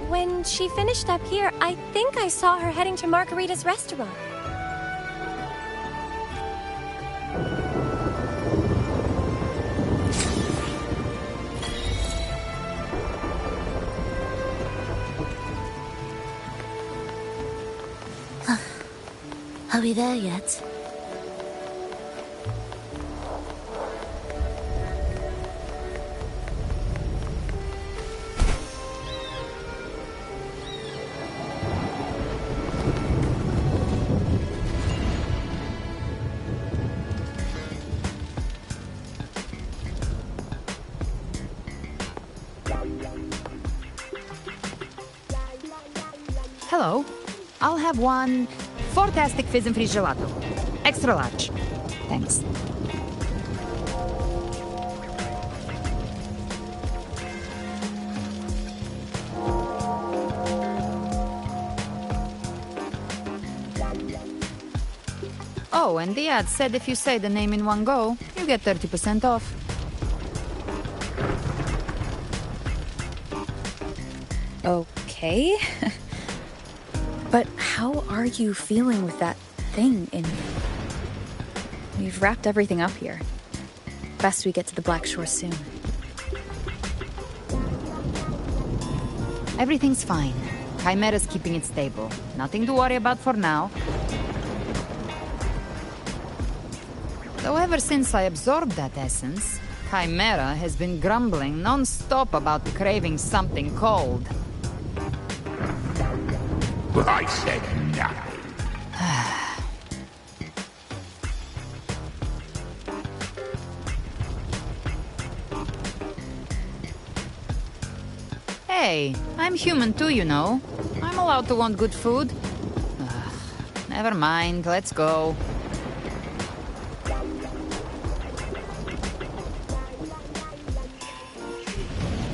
Speaker 16: When she finished up here, I think I saw her heading to Margarita's restaurant.
Speaker 13: Are we there yet?
Speaker 2: Hello. I'll have one fantastic fizz and freeze gelato. Extra large. Thanks. Oh, and the ad said if you say the name in one go, you get 30% off.
Speaker 5: Okay. But how are you feeling with that thing in you? We've wrapped everything up here. Best we get to the Black Shore soon.
Speaker 2: Everything's fine. Chimera's keeping it stable. Nothing to worry about for now. Though ever since I absorbed that essence, Chimera has been grumbling non-stop about craving something cold.
Speaker 4: I said nothing.
Speaker 2: Hey, I'm human too, you know. I'm allowed to want good food. Never mind, let's go.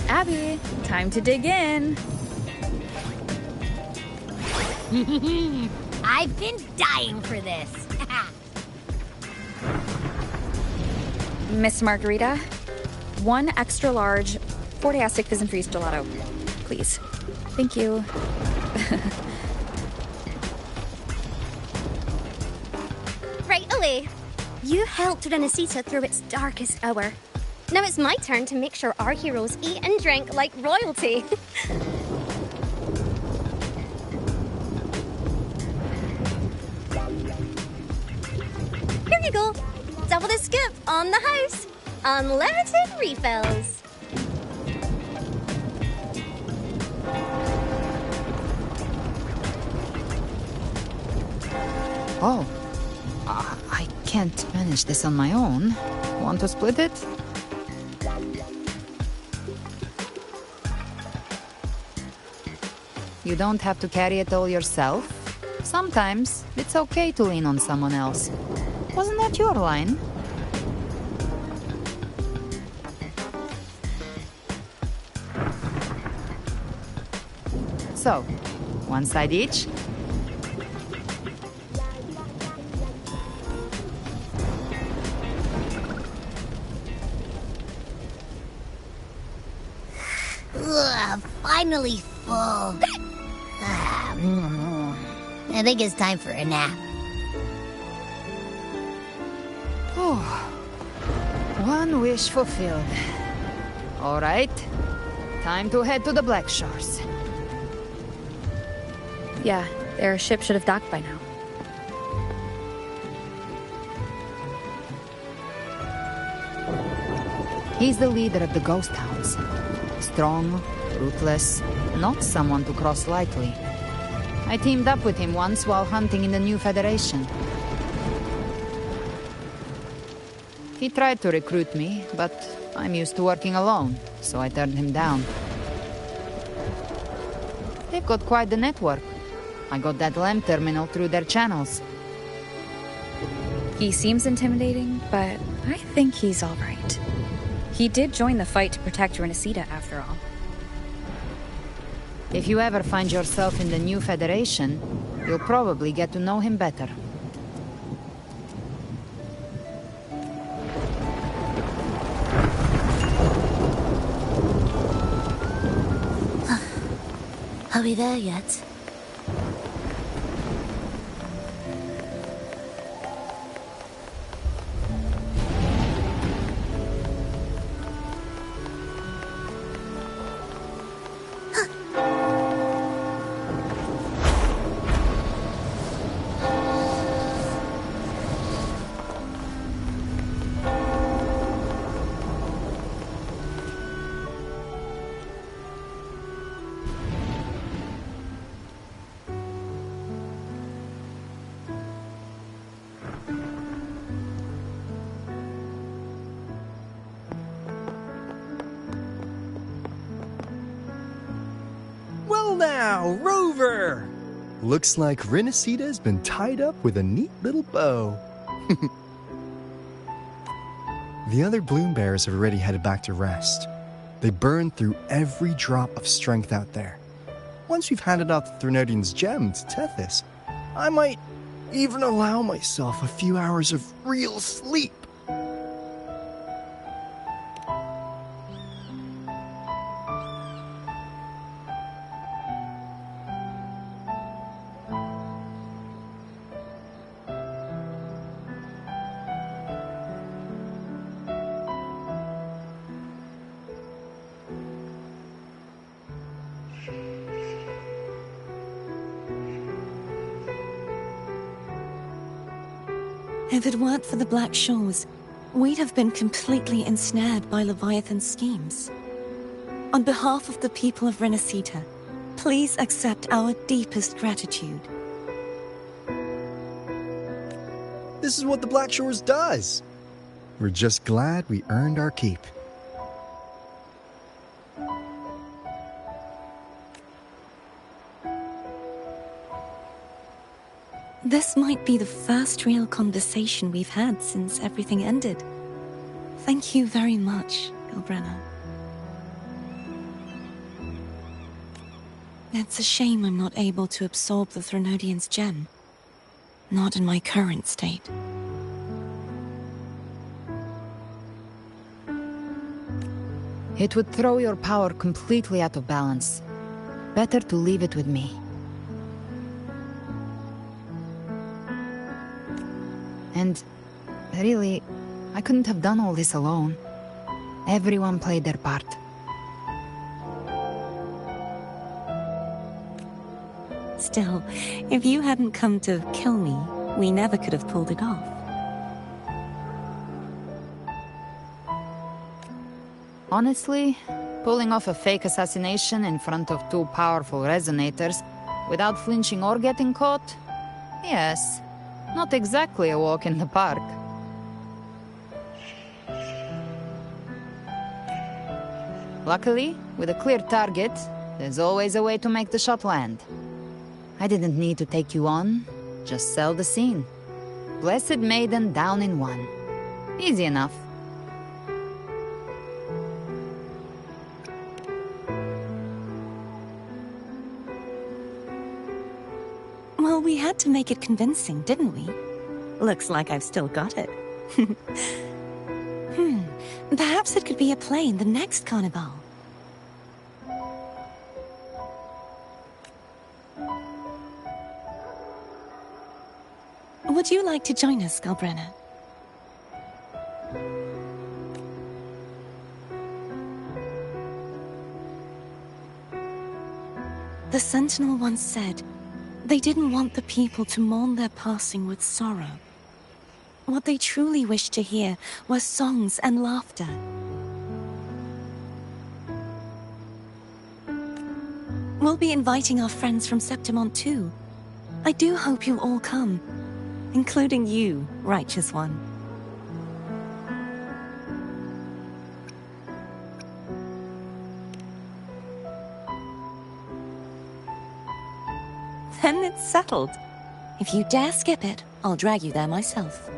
Speaker 5: Abby, time to dig in.
Speaker 1: I've been dying for this.
Speaker 5: Miss Margarita, one extra large Fortiastic Fizz and Freeze gelato, please. Thank you.
Speaker 16: Right away. You helped Renesita through its darkest hour. Now it's my turn to make sure our heroes eat and drink like royalty. Here you go. Double the scoop on the house. Unlimited refills.
Speaker 2: Oh. I can't manage this on my own. Want to split it? You don't have to carry it all yourself. Sometimes it's okay to lean on someone else. Wasn't that your line? So, one side each.
Speaker 1: Ugh, finally full. I think it's time for a nap.
Speaker 2: Oh, one wish fulfilled. All right, time to head to the Black Shores.
Speaker 5: Yeah, their ship should have docked by now.
Speaker 2: He's the leader of the Ghost Hounds. Strong, ruthless, not someone to cross lightly. I teamed up with him once while hunting in the New Federation. He tried to recruit me, but I'm used to working alone, so I turned him down. They've got quite the network. I got that LEM terminal through their channels.
Speaker 5: He seems intimidating, but I think he's all right. He did join the fight to protect Renesita, after all.
Speaker 2: If you ever find yourself in the new Federation, you'll probably get to know him better.
Speaker 21: Are we there yet?
Speaker 14: Well now, Rover! Looks like Renesita's been tied up with a neat little bow. The other bloom bearers have already headed back to rest. They burned through every drop of strength out there. Once we've handed off the Threnodian's gem to Tethys, I might even allow myself a few hours of real sleep.
Speaker 21: If it weren't for the Black Shores, we'd have been completely ensnared by Leviathan's schemes. On behalf of the people of Renesita, please accept our deepest gratitude.
Speaker 14: This is what the Black Shores does. We're just glad we earned our keep.
Speaker 21: This might be the first real conversation we've had since everything ended. Thank you very much, Galbrenna. It's a shame I'm not able to absorb the Threnodian's gem. Not in my current state.
Speaker 2: It would throw your power completely out of balance. Better to leave it with me. And really, I couldn't have done all this alone. Everyone played their part.
Speaker 21: Still, if you hadn't come to kill me, we never could have pulled it off.
Speaker 2: Honestly, pulling off a fake assassination in front of two powerful resonators without flinching or getting caught? Yes. Not exactly a walk in the park. Luckily, with a clear target, there's always a way to make the shot land. I didn't need to take you on, just sell the scene. Blessed Maiden down in one. Easy enough.
Speaker 21: Well, we had to make it convincing, didn't we? Looks like I've still got it. Perhaps it could be a play in the next carnival. Would you like to join us, Galbrenna? The Sentinel once said, they didn't want the people to mourn their passing with sorrow. What they truly wished to hear were songs and laughter. We'll be inviting our friends from Septimont too. I do hope you'll all come, including you, Righteous One. Then it's settled. If you dare skip it, I'll drag you there myself.